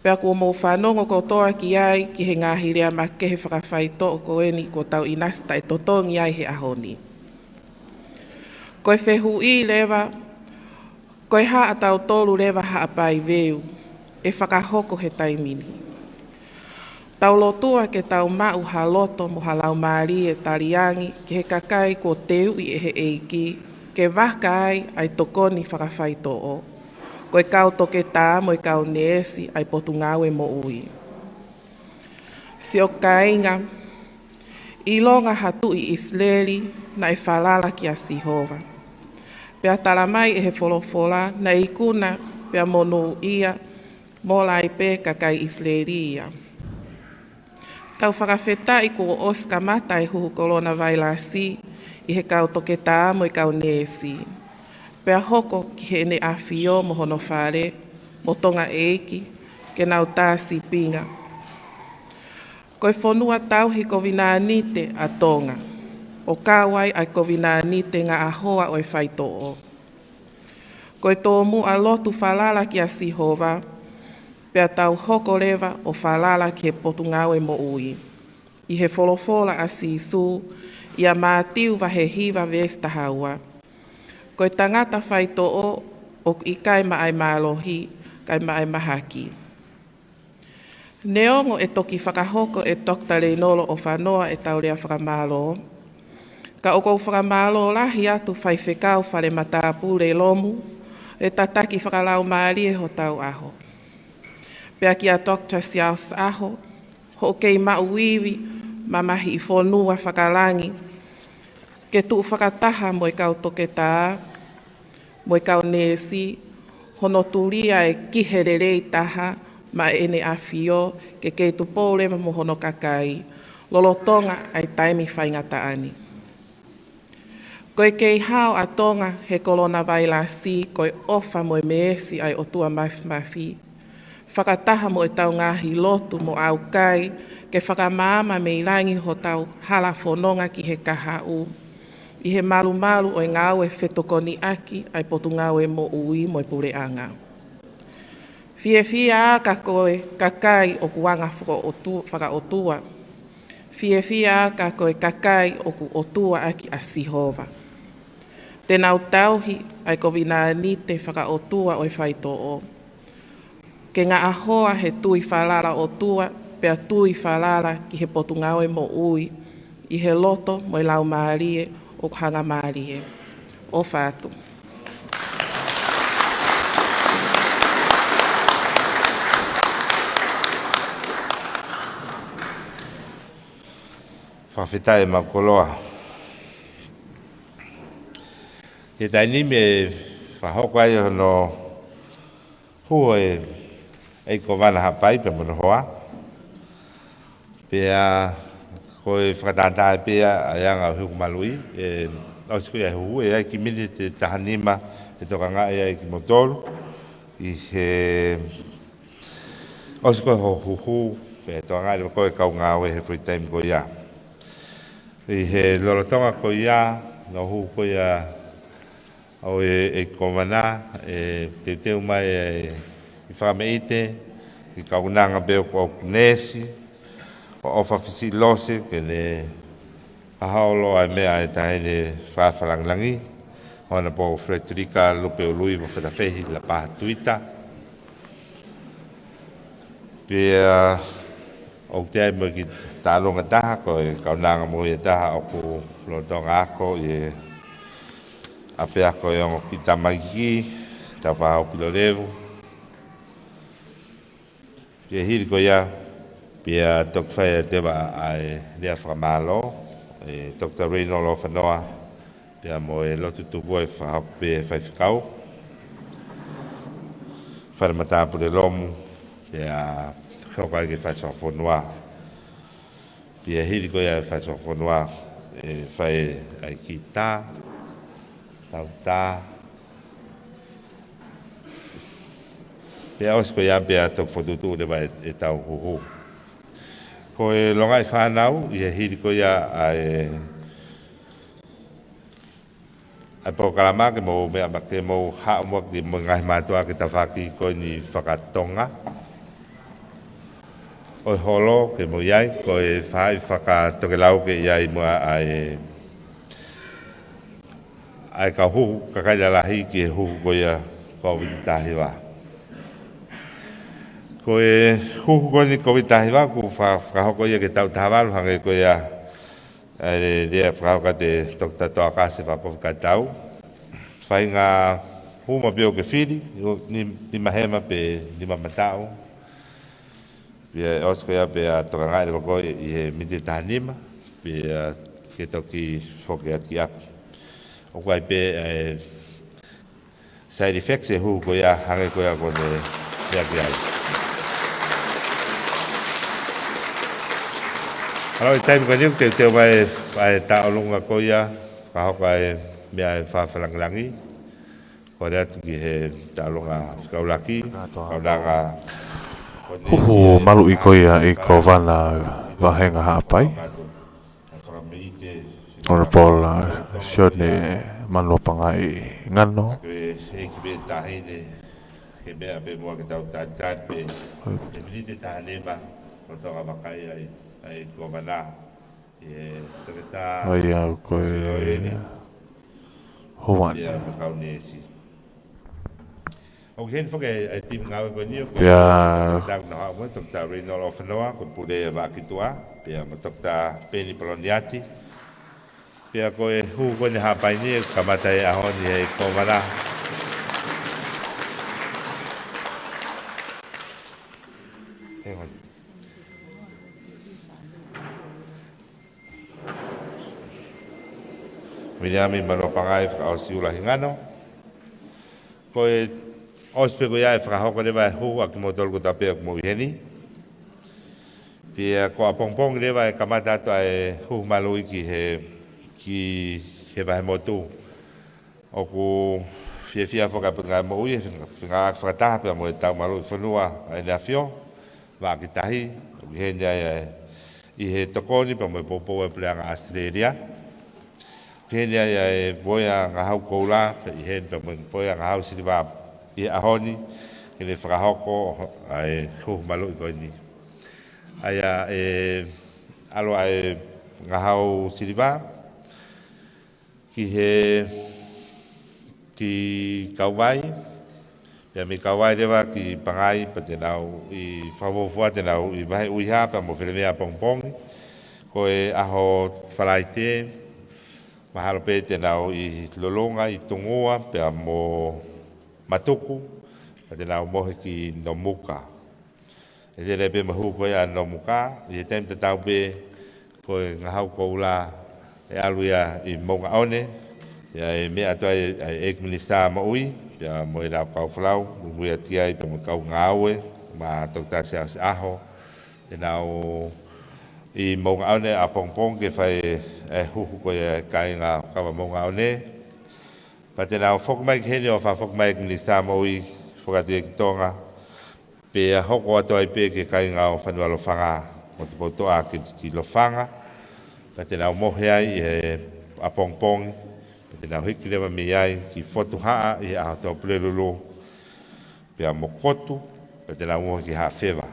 Pea kua mō whanongo kotoa ki ai ki he ngahi rea make he whakawhaito o ko eni ko tau inasta e totongi ai he ahoni. Koe whehu i lewa, koe haa tau tolu lewa haa pai veu, e whakahoko he taimini. Tau lotua ke tau mau ha loto mo halau maari e tariangi ki he kakai ko teu i e he eiki, ke waka ai tokoni whakawhaito o. Koe kau toke tā mo i kau neesi ai potu ngau e mo ui. Si o kainga, i longa hatu i Isleri na e whalala ki a Sihova. Pea talamai e he wholofola na i kuna pea monu ia mo lai pe kakai Isleria. Tau whakawheta i ko oska mata e huhu coronavirus i he kau toke tā mo i kau neesi. Pea hoko ki he ne awhio mo hono whare, mo tonga eiki, ke nau tāsi pinga. Koe whonua tauhi ko vinanite a Tonga, o kāwai ai ko vinanite ngā ahoa o e whaito'o. Koe tō mu a lotu whalala ki a Sihova, pea tau hoko lewa o whalala ki he potu ngau e mo ui. I he wholofola a Sisu, ia mātiu wa he hiva vesta haua. Koe tangata whaito'o o i kai maai mālohi, kai maai mahaki. Neongo e toki whakahoko e Dr. Leinolo o whanoa e taurea whakamālo. Ka o kou whakamālo lahi atu whai whekau whare matāpu le lomu, e tataki whakalau maari e ho tau aho. Pea ki a Dr. Siaus aho, ho kei mauiwi, mamahi i whonua whakalangi, ke tu whakataha mo i kau toke tā, mo i kau nesi, hono turia e kihererei taha, ma ene awhio, ke kei tu pōlema mo hono kakai, lolotonga ai taimi whaingata ani. Koe kei hao a Tonga he coronavirus koe ofa mo meesi ai o tua mafi. Whakataha mo e tau ngahi lotu mo au kai, ke whakamaama me irangi ho tau hala whanonga ki he kaha u. I he maru o ngau e whetokoni aki ai potu ngau e mo ui mo e pure anga. Fie a ka koe kakai o kuanga whaka otua. Fie a ka koe kakai o ku otua aki a Sihova. Tēnau tauhi ai ko vina ni te whaka otua o e whaito o. Ke ngā ahoa he tui whalala o tua, pea tui whalala ki he potu ngau e mo ui, i he loto mo i lau maarie o hanga maarie. O whātu. Whawhitai ma koloa. E taini me whahoko ai hono huo e ko wana hapai pe mono hoa. Pea koe whakatata pea a yanga Huhu Malu'i. Ausiku ia Huhu e ai ki mini te tahanima e toka ngā e ai ki motoru. I he ausiku ho Huhu pe toka ngā e koe kau ngā we he free time ko ia. I he lorotonga ko ia, no Huhu ko ia au e komana te teu mai i whakameite ki kaunanga beo ko nesi o ofa fisi lose ke ne haolo ai mea e tahene whawhalanglangi ona po Frederica lupe o lui mo whetawhehi la paha tuita pia o te ai mo ki tālonga taha ko e kaunanga mo i taha o ku lotonga ako i a pea ko e ongo ki tamaki, ta whahau pilorevu. Pia hiri ko ia, pia tok whai te wa ai rea whakamalo, Dr. Reino lo whanoa, pia mo e lotu tuku e whahau pe whai whikau. Wharamata pure lomu, pia hoka ke whai whawhonua. Pia hiri ko ia whai whawhonua, whai ai ki tā, tau pea osko ia pea tok whotutu rewa e tau Huhu. Ko e longa i whanau, i he hiri ko ia ai po kalama ke mo mea make mo haa mwak di mo ngai matua ke tawhaki ko ni whakatonga. O holo ke mo iai, ko e whai whakatokelau ke iai mua ai ka Huhu kakaila lahi ki Huhu ko ia COVID tahiwa. Ko e Huhu ko ni COVID tahiwa ku whakahoko ia ke tau tahawaru hange ko ia rea whakahoko te tokta toa kasi whakahoko ka tau. Whai ngā huma pio ke whiri, ni mahema pe ni mamatau. Pia osko ia pe a toka ngai reko i he miti tahanima, pia ke toki whoke ati aku. O kai pe side effects e Huhu ko ia hange ko ia ko ne rea ki ai. Alo i taimi ko niu te mai taolunga ko ia, whahoko ai mea e whawhalanglangi. Ko rea tuki he taolunga kaulaki, kaulanga. Huhu Malu'i ko ia i ko wana wahenga hapai. Ora Paula, sione mano Pangai ngano. E ki be tahine, ke mea be mua ke tau tātāt pe, e minite tahanema, no tonga makai ai komana. E taketa... Ai au ko e... Hoan. Ia makau nesi. O hen whake ai tim ngawe ko niu, ko tau na hao mo, tokta Reino lo whanoa, ko pure wakitua, pia ma tokta peni poloniati. Pia ko e Huhu ko ni hapai ni, kamata e ahoni e komana. Miriami mano Pangai whakao siula hingano. Ko e ospe ko ia e whakahoko rewa e Huhu a ki mo tolku tapea kumo iheni. Pia ko a pongpong rewa e kamata ato e Huhu Malu'i ki he vai motu o ku fia foka panga Malu'i finga frata pe mo tau Malu'i fonua ai na fio va ki tahi he nya I he tokoni pe mo popo e planga Australia he nya e voia nga hau koula pe he pe mo voia nga hau siliva I ahoni ke le frahoko ai Huhu Malu'i ko ni ai alo ai nga hau siliva ki kauai ya mi kauai dewa ki Pangai pa te nau I whawofua te nau I wahe uiha pa mo whiremea pongpong ko e aho whalaite mahalo pe te nau I lolonga I tungoa pe mo matuku pa te nau mohe ki nomuka e te lepe mahu koe a nomuka I he tem te tau pe ko e ngahau koula e aluia I monga one ya e mea toa e minister Malu'i ya mo e rau kau whalau mui atia I pa mo kau ngāue ma tauta se aho e nau I monga one a pongpong ke whai e huhu ko e kai ngā kawa monga one pa te nau whokamai ki hene o wha whokamai minister Malu'i whakatia ki Tonga pe a hoko atoa I pe ke kai ngā whanua lofanga mo te potoa ki lofanga pa te nau mohe ai e a pongpong te nau hiki lewa me ai ki fotu haa I a tau pulelolo pe a mokotu pe te nau mohi ki haa whewa.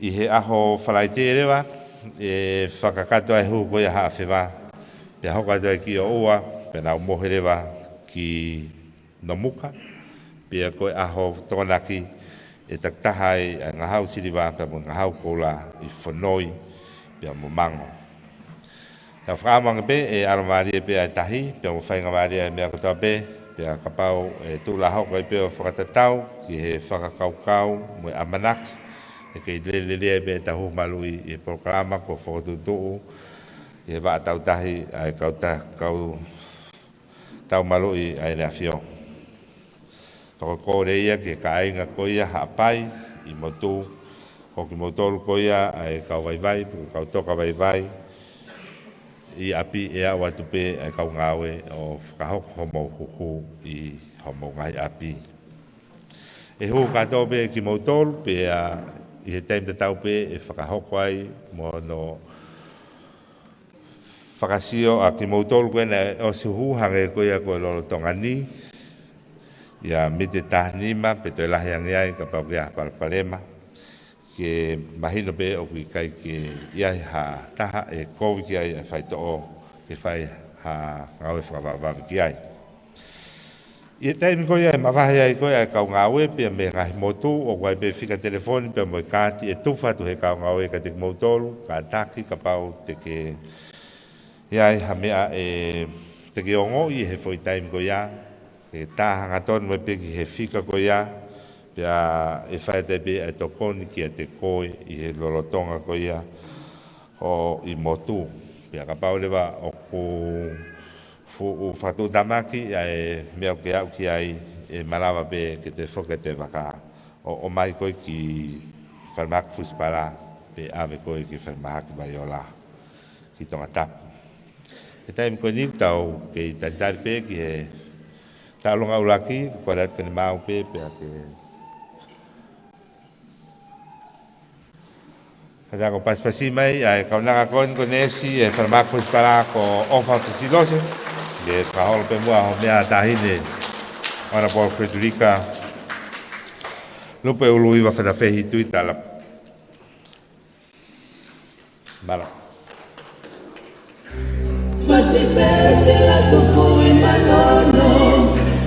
I he aho whalaite lewa e whakakato ai hu koe haa whewa pe a hokato ai ki o oa pe nau mohi lewa ki nomuka pe a koe aho tonaki e taktaha I ngahau siriwa pe mo ngahau koula I whanoi pe a mo mango. Tau whakamanga pe e aramari pe a tahi, pe o whainga mari e mea katoa pe a kapau e tūla hoko I pe o whakatatau, ki he whakakaukau, mo e amanak, e kei lelelea pe ta Huhu Malu'i I programa ko whakatutuu, I he waa tau tahi ai kau tau Malu'i ai rea whio. Toko kore ia ki ka ainga koia haapai I motu, ko ki motoru koia ai kau vaivai, kau toka vaivai, I api e a watu pe e kau ngawe o whakahoko homo huhu I homo ngai api. E hu kato pe ki mautolu pe I he taim te tau pe e whakahoko ai mo no whakasio a ki mautolu koe na o si hu hange koe a koe lolo tongani. Ia mite tahnima pe toi lahi angi ai ka pau kia palpalema. Ke mahino pe o ki kai ke iai ha taha e kowi ki ai e whai to'o ke whai ha ngawe whakawawawhi ki ai. I e taimi koe ai mawahi ai koe ai kau ngawe pe me ngahi motu o koe pe whika telefoni pe mo I kāti e tuwha tu he kau ngawe ka te mautolu ka taki ka pau te ke iai ha mea e te ke ongo I he whoi taimi koe ia ke tāhanga tonu me pe ki he whika koe ia pia e whae te pe e tokoni ki a te koe I he lolotonga ko ia o I motu. Pia ka paulewa o ku whatu tamaki e mea ke au ki ai e malawa pe ke te whoke te waka o mai koe ki whalmak fuspara pe ave koe ki whalmak mai o la ki tonga tapu. E taim koe ni tau ke I tantari pe ki he taulonga ulaki kua rat kani mau pe pia ke Kada ko paspasi mai ai kaunanga kon konesi e farmak fuspara ko ofa fusilose de frahol pe mua ho mea tahine ora por Frederica lupe ului va fada fehi tuitala mala Fasi pese la tuku I manono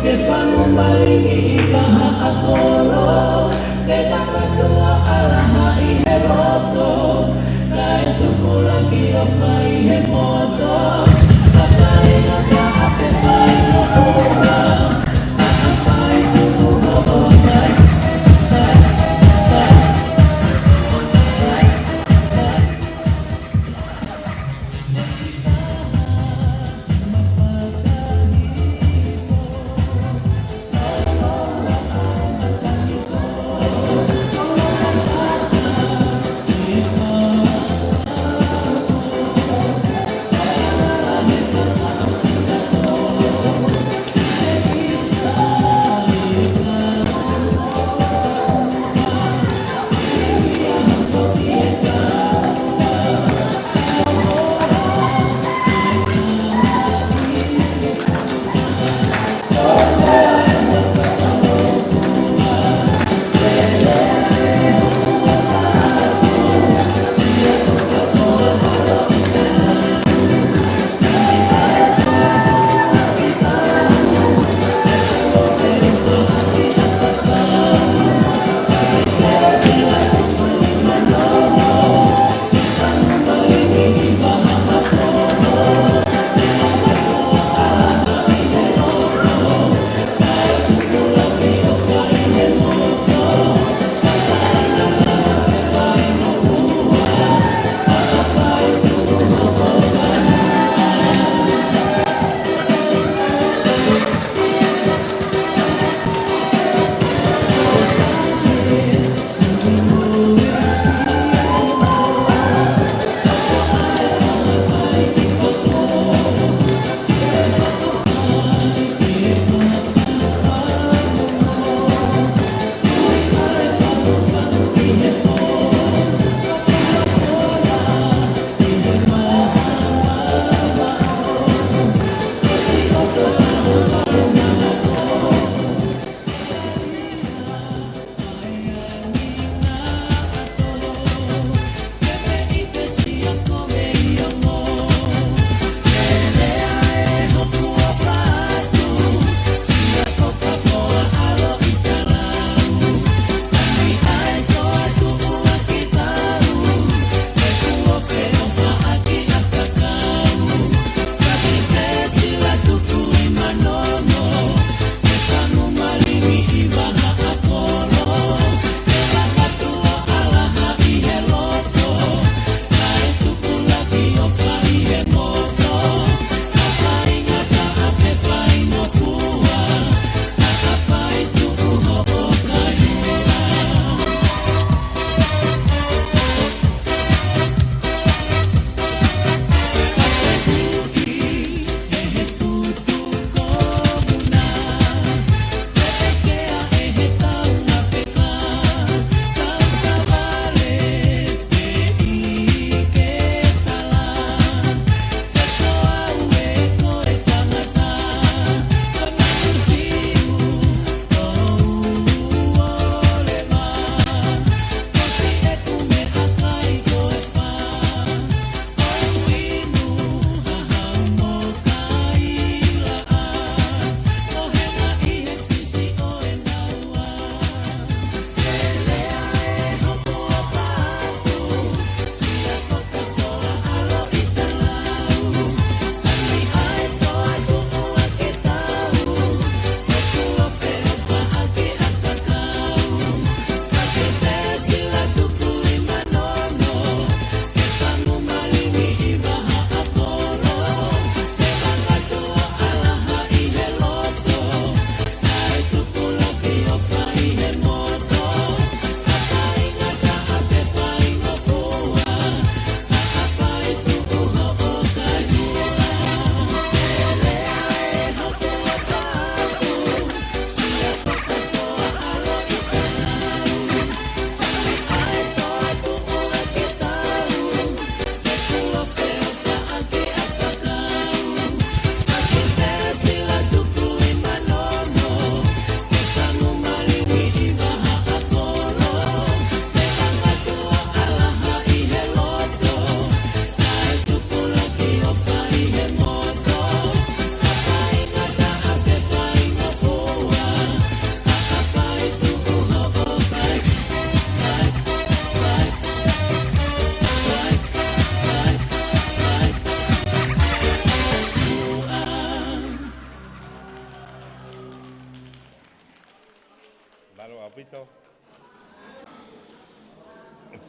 ke fanu maringi iba akolo ke takatua alaha I heroto kai tuku lagi o fai he moto kapai na ka ape fai no ura kapai tuku ho mai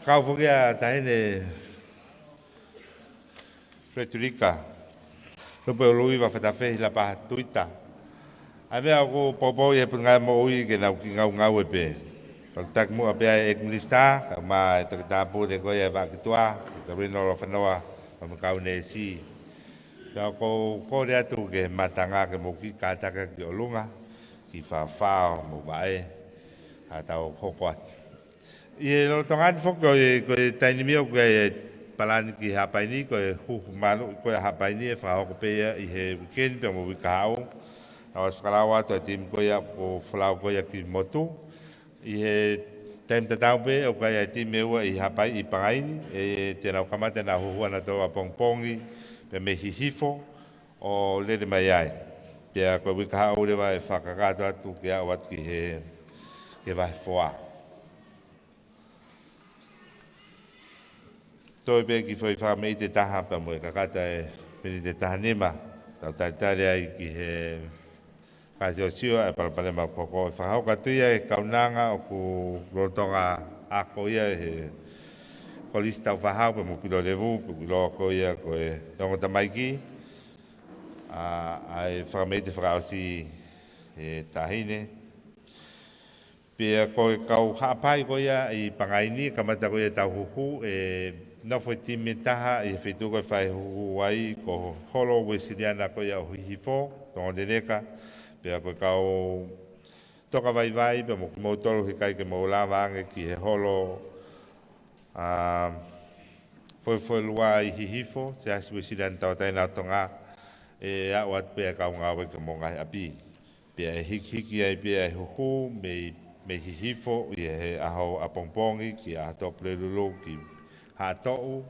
Whakau whukia tahine Frederica. Lupe o Luva whatawhehi la paha tuita. Ai mea ko popo i he pungai mo ui ke nau ki ngau e pe. Tak mua pia e kulista, ka ma e takitapu de koe e wakitua, ka rino lo whanoa, ka makau ne si. Ka ko kore atu ke matanga ke mo ki kātaka ki o lunga, ki whawhao mo wae, a tau hoko atu. I e lo tongani whoko koe taini mio koe e palani ki hapaini, koe Huhu Malu'i, koe hapaini e whahoko pia i he weekend pia mo wikahau. Awa sukalawa atu a tim koe a ko whalau koe a ki motu. I he taim tatau pe o kai ai time ua i hapai i Pangai e te nau kamata na huhua na toa pongpongi pe me hihifo o lele mai ai. Pea koe wika hao rewa e whakakato atu ki au atu ki he wahi whoa. Toi pe ki whai whamei te taha pa mo e kakata e pini te taha nema. Tau taitare ai ki he kasi o siwa e palapale ma koko e whahau katuia e kaunanga o ku rotonga ako ia e kolista o whahau pe mo pilo levu, pe pilo ako ia ko e tonga tamaiki. Ai whakamei te whakaosi e tahine. Pea ko e kau haapai ko ia i Pangaini, kamata ko ia tau Huhu e nofo i time taha i whetuko e whai Huhu wai ko holo wesiriana ko ia o hihifo, tonga AstraZeneca. Pea koe kau toka vai vai, pea mo ki mautoro he kai ke maula wange ki he holo foi lua i hihifo, se hasi wesiran tau taina tonga e au atu pea kau ngawe ke mo ngai api. Pea e hiki ai pea e Huhu me hihifo i he aho apongpongi ki a topre lulu ki hatou.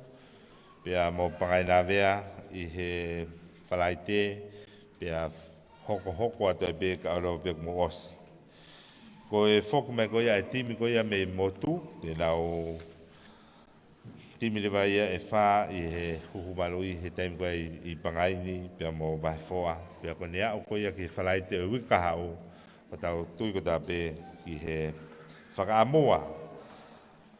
Pea mo Pangai na vea i he whalaite, pea hoko atu e pe ka aro pe mo os. Ko e foku mai ko ia e timi ko ia me motu, te lau timi le vai e wha i he Huhu Malu'i he taim koe i Pangai ni, pia mo vai foa, pia ko nea o ko ia ki whalai te wika hau, o tau tui ko ta pe ki he whakaamoa.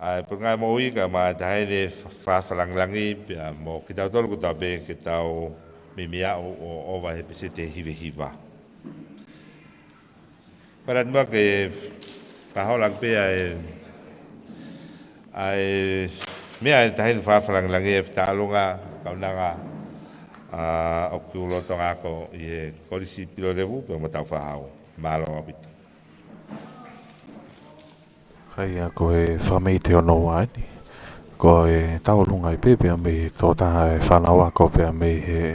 Ai pungai mo ika ma tahaine whawhalanglangi, pia mo ki tau tolu ko ta pe ki tau mimia o owa he pese te hiwa. Para mua ke whaholang pea ai mea e tahine whawhalanglangi e whaalunga kaunanga o ki ulotonga ako i he kolisi pilo revu pia mo tau whahau. Malo apita. Hai a ko e whamei te ono wani. Ko e tau lunga i pepe a me tō taha e whanawa ko pea me he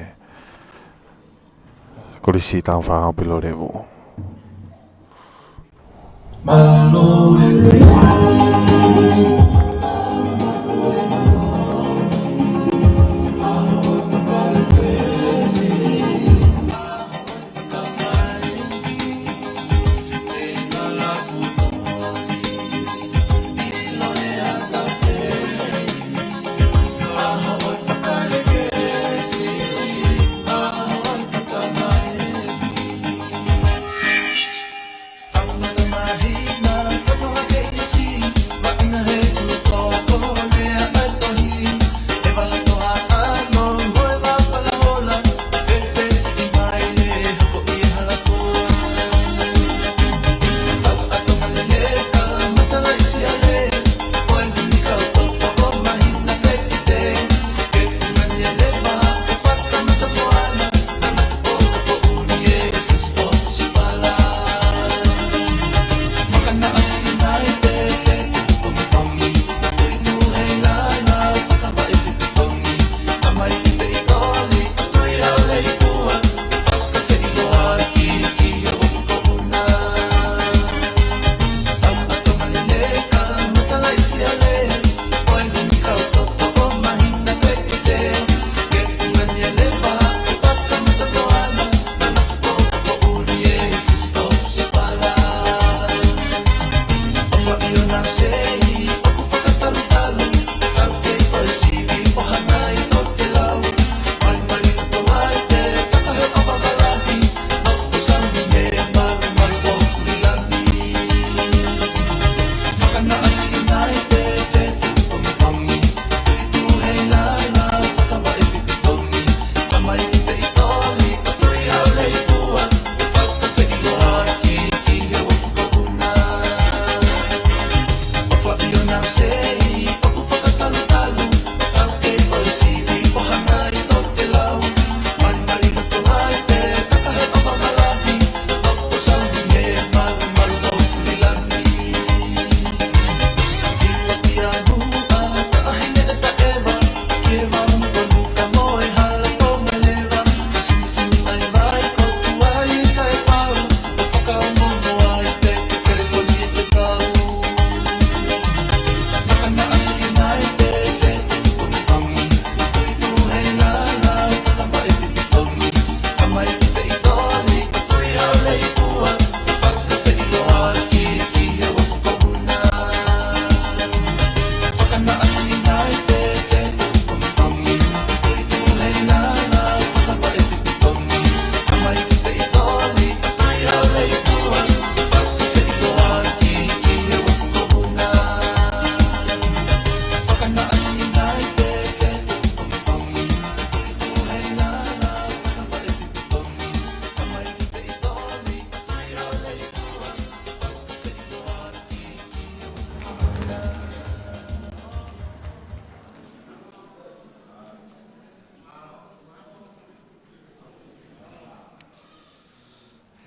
kolisi tau whahau pilo revu. Mahina,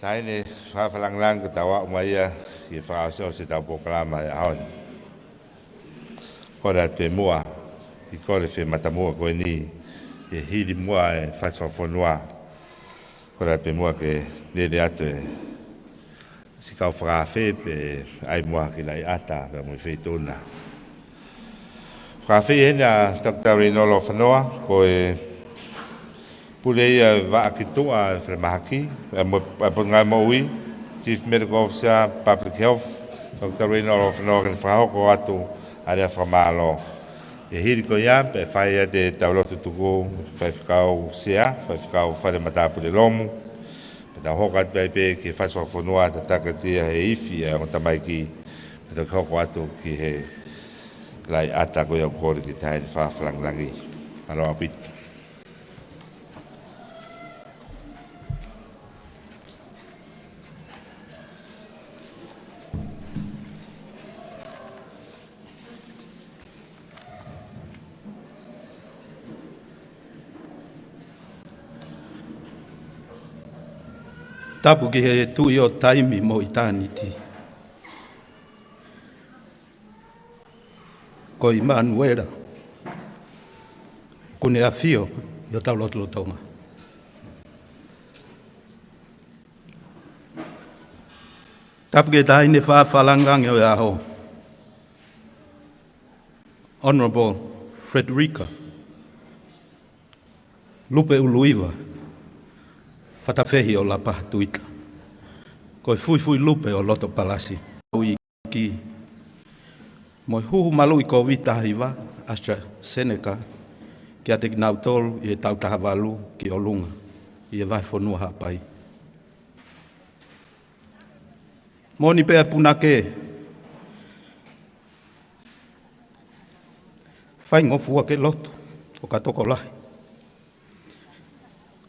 Tai ne whawhalang ka tawa mai ki whaaseo se tau pokalama e aon. Kora te mua, ki kore whi matamua koe ni, e hiri mua e whaswhawhonua. Kora te mua ke nere atu e si kau whakawhi pe ai mua ki lai ata ka mui whetuna. Whakawhi hena taktari nolo whanoa koe Pulei va ki toa Fremahaki, a Pangai Malu'i, Chief Medical Officer, Public Health, Dr. Reno of Northern Frahoko atu, area Framalo. E hiri ko ia, pe whai a te taulotu tuku, whai whakau sea, whai whakau whare matapu de lomu, pe ta hokat pe pe ki whaswa whanua, ta takatia he ifi e o tamai ki, pe ta hoko atu ki he lai ata ko ia kore ki tae ni whawhalanglangi. Aloha pitu. Tapu ki he tui o taimi mo i tāniti. Ko i Manuela, kune a fio i o taulotu Tonga. Tapu ki taine whawhalangangi o aho. Honorable Frederica, Lupe Uluiva, Whatawhehi o la pahatuita. Ko fui lupe o loto palasi. Ui ki. Moi Huhu Malu'i ko vita hiva, AstraZeneca, ki a te kinautolu i e tautahavalu ki o lunga. I e vai whanua hapai. Moni pea punake. Whai ngofua ke loto, o katoko lahi.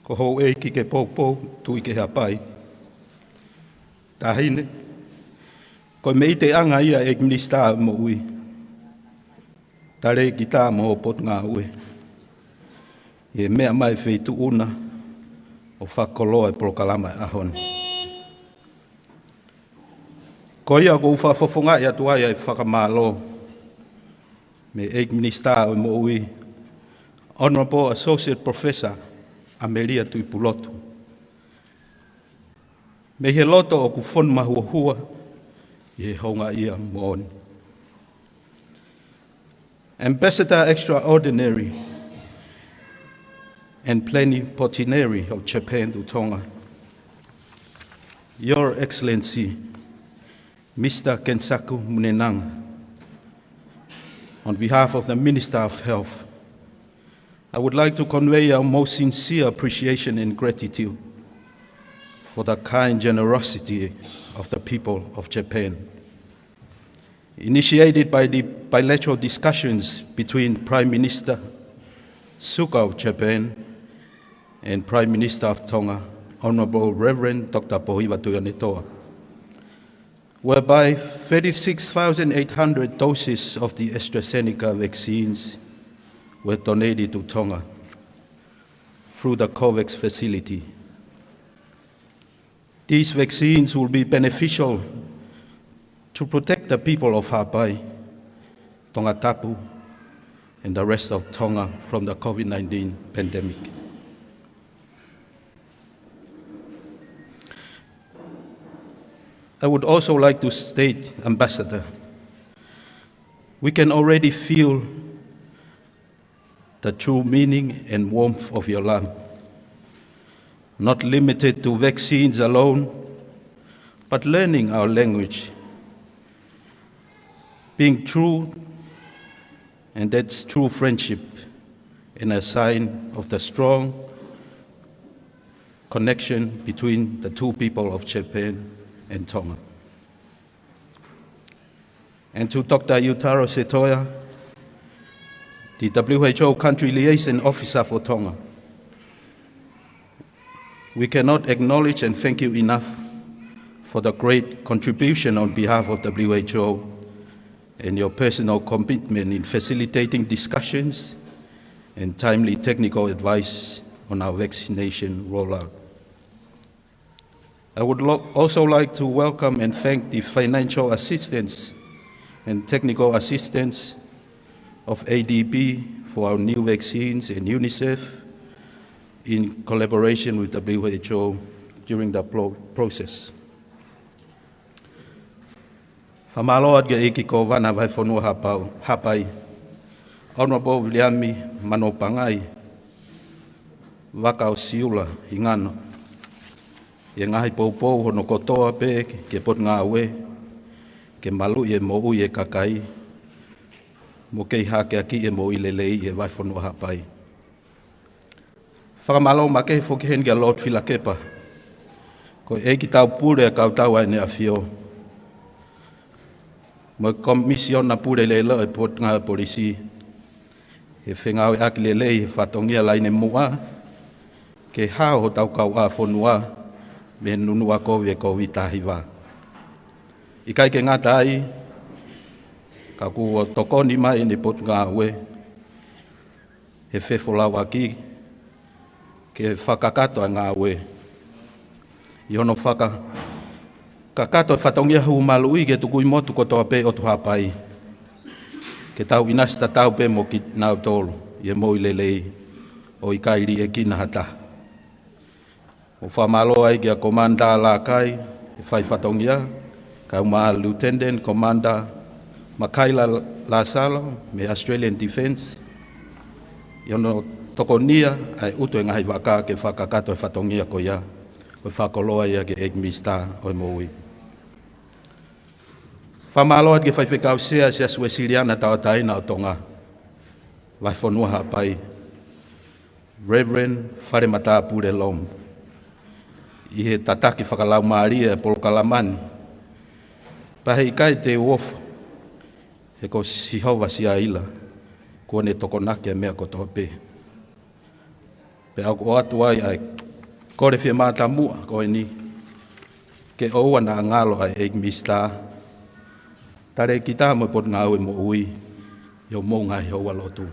Ko hou e ki ke pōpō, tui ke hapai. Tahine, ko me i te anga ia e minista Malu'i. Tare ki tā mo pot ngā ue. E mea mai wheitu una, o whakoloa e prokalama e ahone. Ko ia ko uwhafofonga i atu ai e whakamālo. Me e minista Malu'i, Honorable Associate Professor, Amelia tui pulotu. Me he loto o ku whonu mahuahua, i he honga ia mooni. Ambassador Extraordinary and Plenipotentiary of Japan to Tonga, Your Excellency, Mr. Kensaku Munenang, on behalf of the Minister of Health, I would like to convey our most sincere appreciation and gratitude for the kind generosity of the people of Japan. Initiated by the bilateral discussions between Prime Minister Suga of Japan and Prime Minister of Tonga, Honorable Reverend Dr. Pohiva Tuyanetoa, whereby 36,800 doses of the AstraZeneca vaccines were donated to Tonga through the COVAX facility. These vaccines will be beneficial to protect the people of Hawaii, Tongatapu, and the rest of Tonga from the COVID-19 pandemic. I would also like to state, Ambassador, we can already feel the true meaning and warmth of your love, not limited to vaccines alone, but learning our language, being true And that's true friendship and a sign of the strong connection between the two people of Japan and Tonga. And to Dr. Yutaro Setoya, the WHO Country Liaison Officer for Tonga, we cannot acknowledge and thank you enough for the great contribution on behalf of WHO and your personal commitment in facilitating discussions and timely technical advice on our vaccination rollout. I would also like to welcome and thank the financial assistance and technical assistance of ADB for our new vaccines and UNICEF in collaboration with WHO during the process. Whamaloa ge eki ko wana vai whanua hapai. Honorable Liami Mano Pangai, Wakao Siula, Ingano. Ye ngahi poupou hono kotoa pe ke pot ngā we, ke Malu'i e Mo'ui e kakai, mo kei hake aki e Mo'i lelei e vai whanua hapai. Whakamalo ma kehi whoki hen kia Lord Whilakepa, ko e ki tau pure a kau tau aine a whio. Mo komisiona pure lelo e pot ngā polisi, e whengau e aki lelei e whatongia laine mua, ke hao ho tau kau a whanua, me nunua kowe kowi tahiwa. I kai ke ngata ai, ka kua tokoni mai ni pot ngā we, he whewholau aki, ke whakakato a ngā we. I hono kakato e whatongia hu Malu'i ke tukui motu kotoa pe o tuhapai. Ke tau inasta tau pe mo ki nau tolu, i e Mo'i lelei, o i kairi e kina hata. O whamalo ai kia komanda la kai, e whai whatongia, ka uma Lieutenant Commander Makaila Lasalo, me Australian Defence. I ono tokonia, ai utu e ngahi waka ke whakakato e whatongia ko ia, o whakoloa ia ke Egmista o Mo'i. Whamalo ai ke whai whekau sea se asue Siriana tau taina o Tonga, vai whanua hapai, Reverend Whare Mata Pure Lom. I he tataki whakalau Maria e Polokalamani. Pahe i kai te uofa, he ko sihova si aila, kua ne tokonake mea kotoa pe. Pe au ko atu ai ai, kore whia māta mua koe ni, ke oua na ngalo ai Egmista, tare ki tā mo pot ngau e Mo'ui, yo mō ngai oua lotu.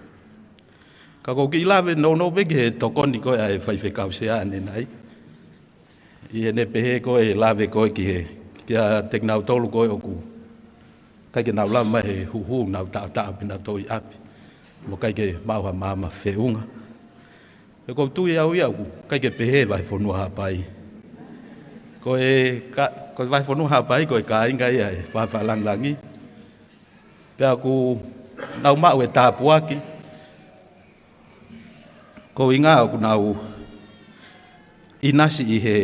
Ka ko ki lawe no veke he tokoni koe ai whaiwhekau se ane nai. I ne pehe koe lawe koe ki he, kia tek nau tolu koe oku. Kai ke nau lama he huhu nau tā pina toi api. Mo kai ke mauha Maama whiunga. E kou tui au iau, kai ke pehe vai whanua hapai. Koe vai whanua hapai koe ka ingai ai, whawhalangi. Pea ku nau mau e tāpuaki. Ko inga aku nau inasi i he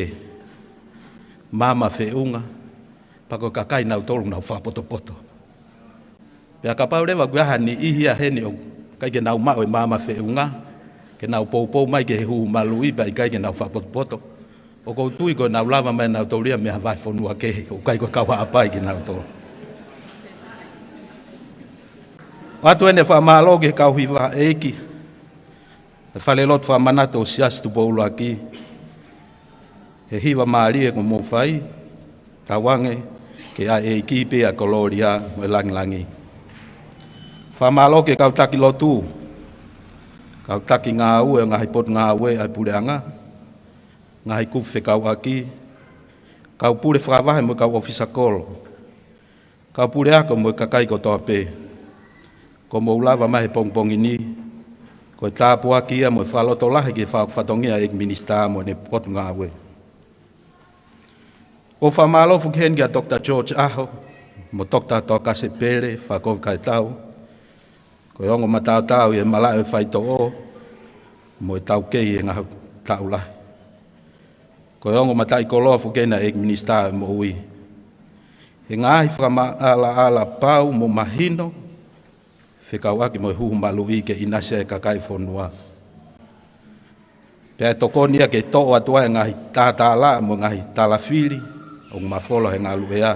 Maama whiunga, pako kakai nau tolu nau whapoto-poto. Pea ka paurewa kuahani ihia hene o kai ke nau mau e Maama whiunga, ke nau poupou mai ke he Huhu Malu'i pai kai ke nau whapoto-poto. O kou tui koe nau lava mai nau tauria mea vai whanua kehe, o kai koe kawa apai ki nau tolu. Atu ene whamalo ke kau hiwa eiki, e whalelot whamanato o siastu poulu aki, he hiwa maari e ko mō whai, tawange ke a e kipe a koloria mo langi. Whamalo ke kau taki lotu, kau taki ngā ue, ngahi pot ngā ue ai pureanga, ngahi kuwhe kau aki, kau pure whakawahe mo kau ofisa kolo, kau pure ako mo kakai ko toa pe, ko mo ulawa mahe pongpongi ni, ko tāpu aki ia mo whaloto lahi ke whatongia Egminista mo ne pot ngā ue. O whamalo fukhen kia Dr. George Aho, mo Dr. Toka Sepere, whakov kai tau, ko ongo matau tau i e malai e whaito o, mo e tau kei e ngā tau lahi. Ko ongo matai koloa fukena Egminista e Mo'ui. He ngāhi whakama ala pau mo mahino, Whikau aki mo Huhu Malu'i ke inase ka kai whonua. Pea tokonia ke to'o atua e ngahi tātāla mo ngahi talawhiri o mawholo he ngā luea.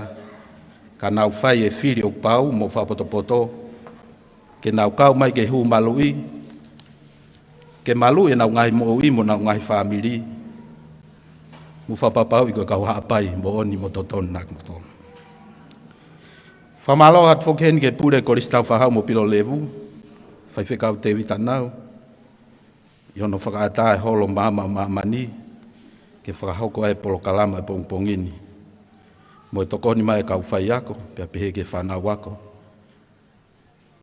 Ka nau whai e whiri o pau mo whapotopoto. Ke nau kau mai ke Huhu Malu'i. Ke Malu'i nau ngahi mo ui mo nau ngahi whamiri. Mu whapapau i koe kau haapai mo oni mo totonu nak mo tonu. Whamalo hat whoken ke pure koristau whahau mo pilo levu. Whai whekau te vita nau. I ono whakaata e holo Maama Mamani. Ke whakahoko e polo kalama e pongpongini. Mo e tokoni mai e kau whai ako. Pea pehe ke whanau ako.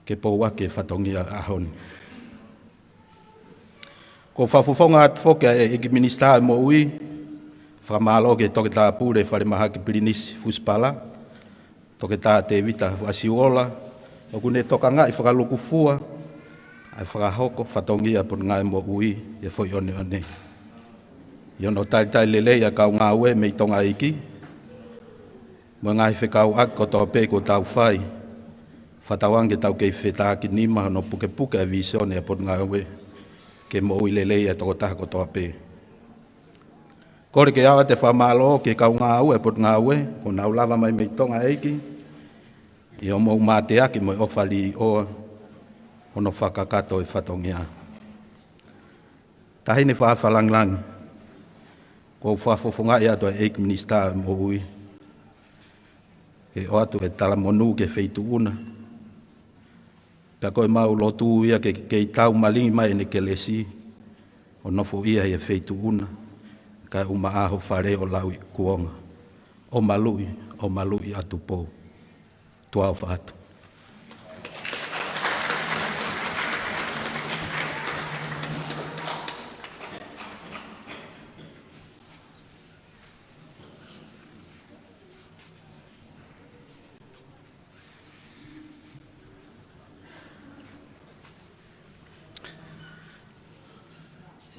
Ke pou ake whatongia ahoni. Ko whafufonga at whoke e iki minista e mo ui. Whamalo ke toke tā pure whare maha ki pirinisi fuspala. Toke tā te vita wasiwola. O kune toka ngā i whakaluku fua. Ai whakahoko whatongia pun ngā mo ui. E whoi one one. I ono tai lelei a kau ngā ue mei tonga iki. Mo ngā i whekau ak ko tō pē ko tau whai. Whatawange tau kei whetā ki nima no puke puke a visione a pun ngā ue. Ke mo ui lelei a toko taha ko tō pē. Kore ke awa te whamalo ke kau ngā ue pun ngā ue. Ko nau lava mai mei tonga eiki. I o mou mate aki mo i ofali oa. Ono whakakato e whatongia. Tahine whawhalanglang. Ko whafofonga i ato e eik minista mo ui. Ke o atu e tala monu ke wheitu una. Pea koe mau lotu ia ke i tau malingi mai ne ke lesi. O nofo ia e wheitu una. Ka uma aho whare o lau i kuonga. O Malu'i atu po. Tuau whaatu.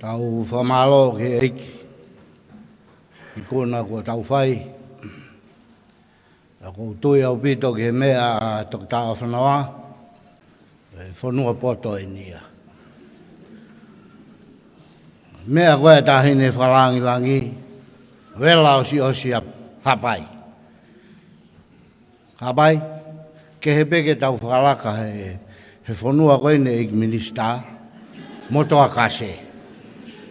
Tau whamalo ke eiki. I kona kua tau whai. Ako tui au pito ke mea a toki tā whanawa. Whanua poto e nia. Mea koe tahine whalangi langi. Wela osi a hapai. Hapai. Ke he peke tau whalaka he whanua koe ne eiki minista. Motoa kase.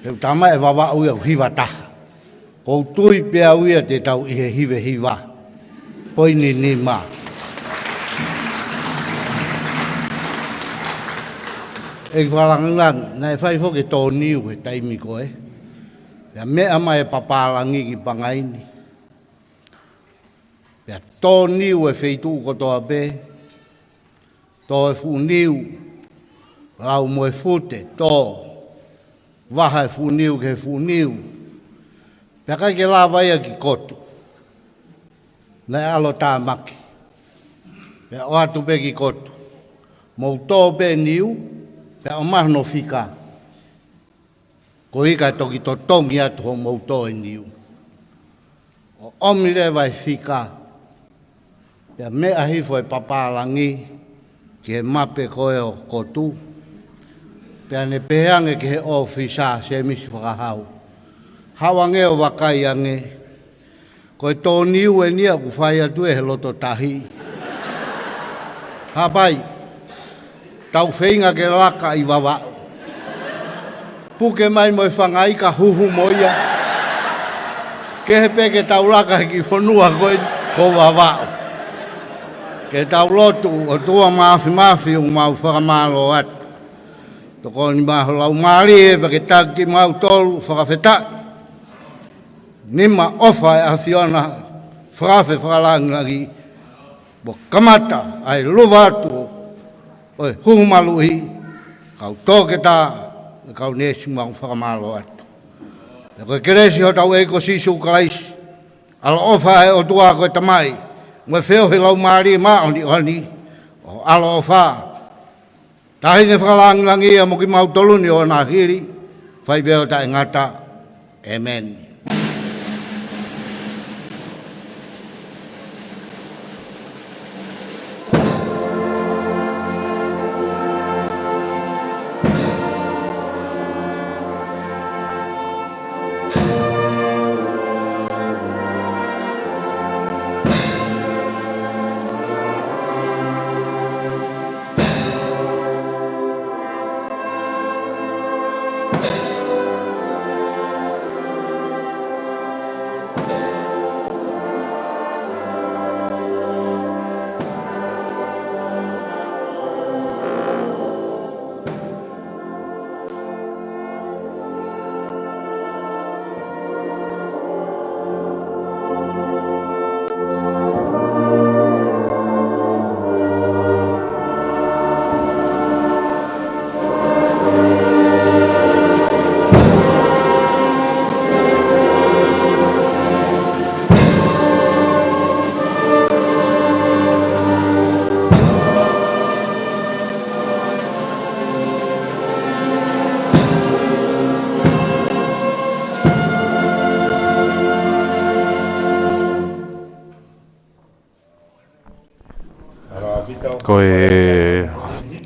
Heu tama e wawa ui au hiwa taha. Kou tui pia uia te tau i he hiwa. Poini ni ma. E whalangang, nai whai whoke tō niu he taimi koe. Pea mea mai e papalangi ki Pangai ni. Pea tō niu e wheitu kotoa pe. Tō e fu niu. Lau mo e fute, tō. Waha e fu niu ke fu niu. Pea kai ke la vai ki kotu. Nei alo tā maki. Pea o atu pe ki kotu. Mou tō pe niu. Pea o mahno whika. Ko hika toki to tongi atu ho mou tō e niu. O omire vai whika. Pea mea hifo e papalangi. Ki he mape koe o kotu. Pea ne pehange ki he ofisa se misi whakahau. Hawange o wakai ange. Koe tō niu e nia ku whai atu e he loto tahi. Hapai. Tau whainga ke laka i wawa. Puke mai mo i whangai ka huhu moia. Ke he peke tau laka ki whanua koe ko wawa. Ke tau lotu o tua maafi o mau whakamalo atu. Toko ni maho lau maari e pake taki mau tolu whakawheta. Nima ofa e awhiona whakawhe whakalangi. Bo kamata ai Luva atu. Oi Huhu Malu'i. Kau tōke tā. Kau nesi mau whakamalo atu. E koe keresi ho tau eiko sisu kalaisi. Ala ofa e o tua koe tamai. Mwe wheo he lau maari e maoni oni. O ala ofa. Tahine whakalangi ia mo ki mau toluni o nā hiri. Whai beo ta ngata. Amen. ko e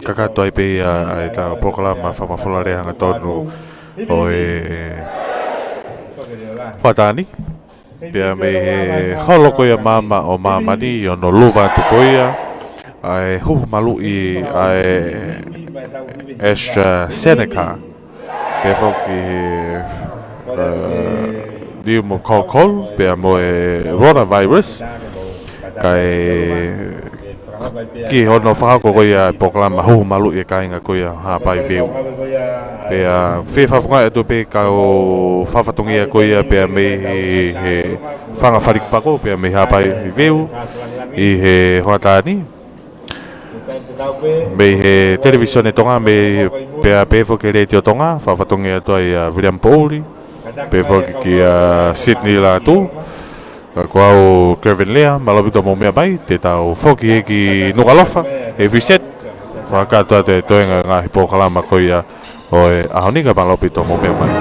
kakato ai pe ai ta programa whamawholare hanga tonu o e Patani. Pia me he holo ko ia Maama o Mamani o no Luva tupoia ai Huhu Malu'i ai AstraZeneca pe foki Pneumococcal pia mo e Rotavirus kai ki hono whakako ko ia programa Huhu Malu'i e kainga ko ia hapai view pea whewhawhunga e tupe ka o whawhatungia ko ia pea me he whanga wharikpako pea me hapai view i he hoatani me he televisione tonga me pea pefo ke retio tonga whawhatungia to ai William Pauli pefo ki Sydney Latu ko au Kevin Lea malabito mo mea mai te tau whoki e ki Nukalofa e viset whakatoa te toenga ngā hipokalama ko ia o e ahoninga malabito mo mea mai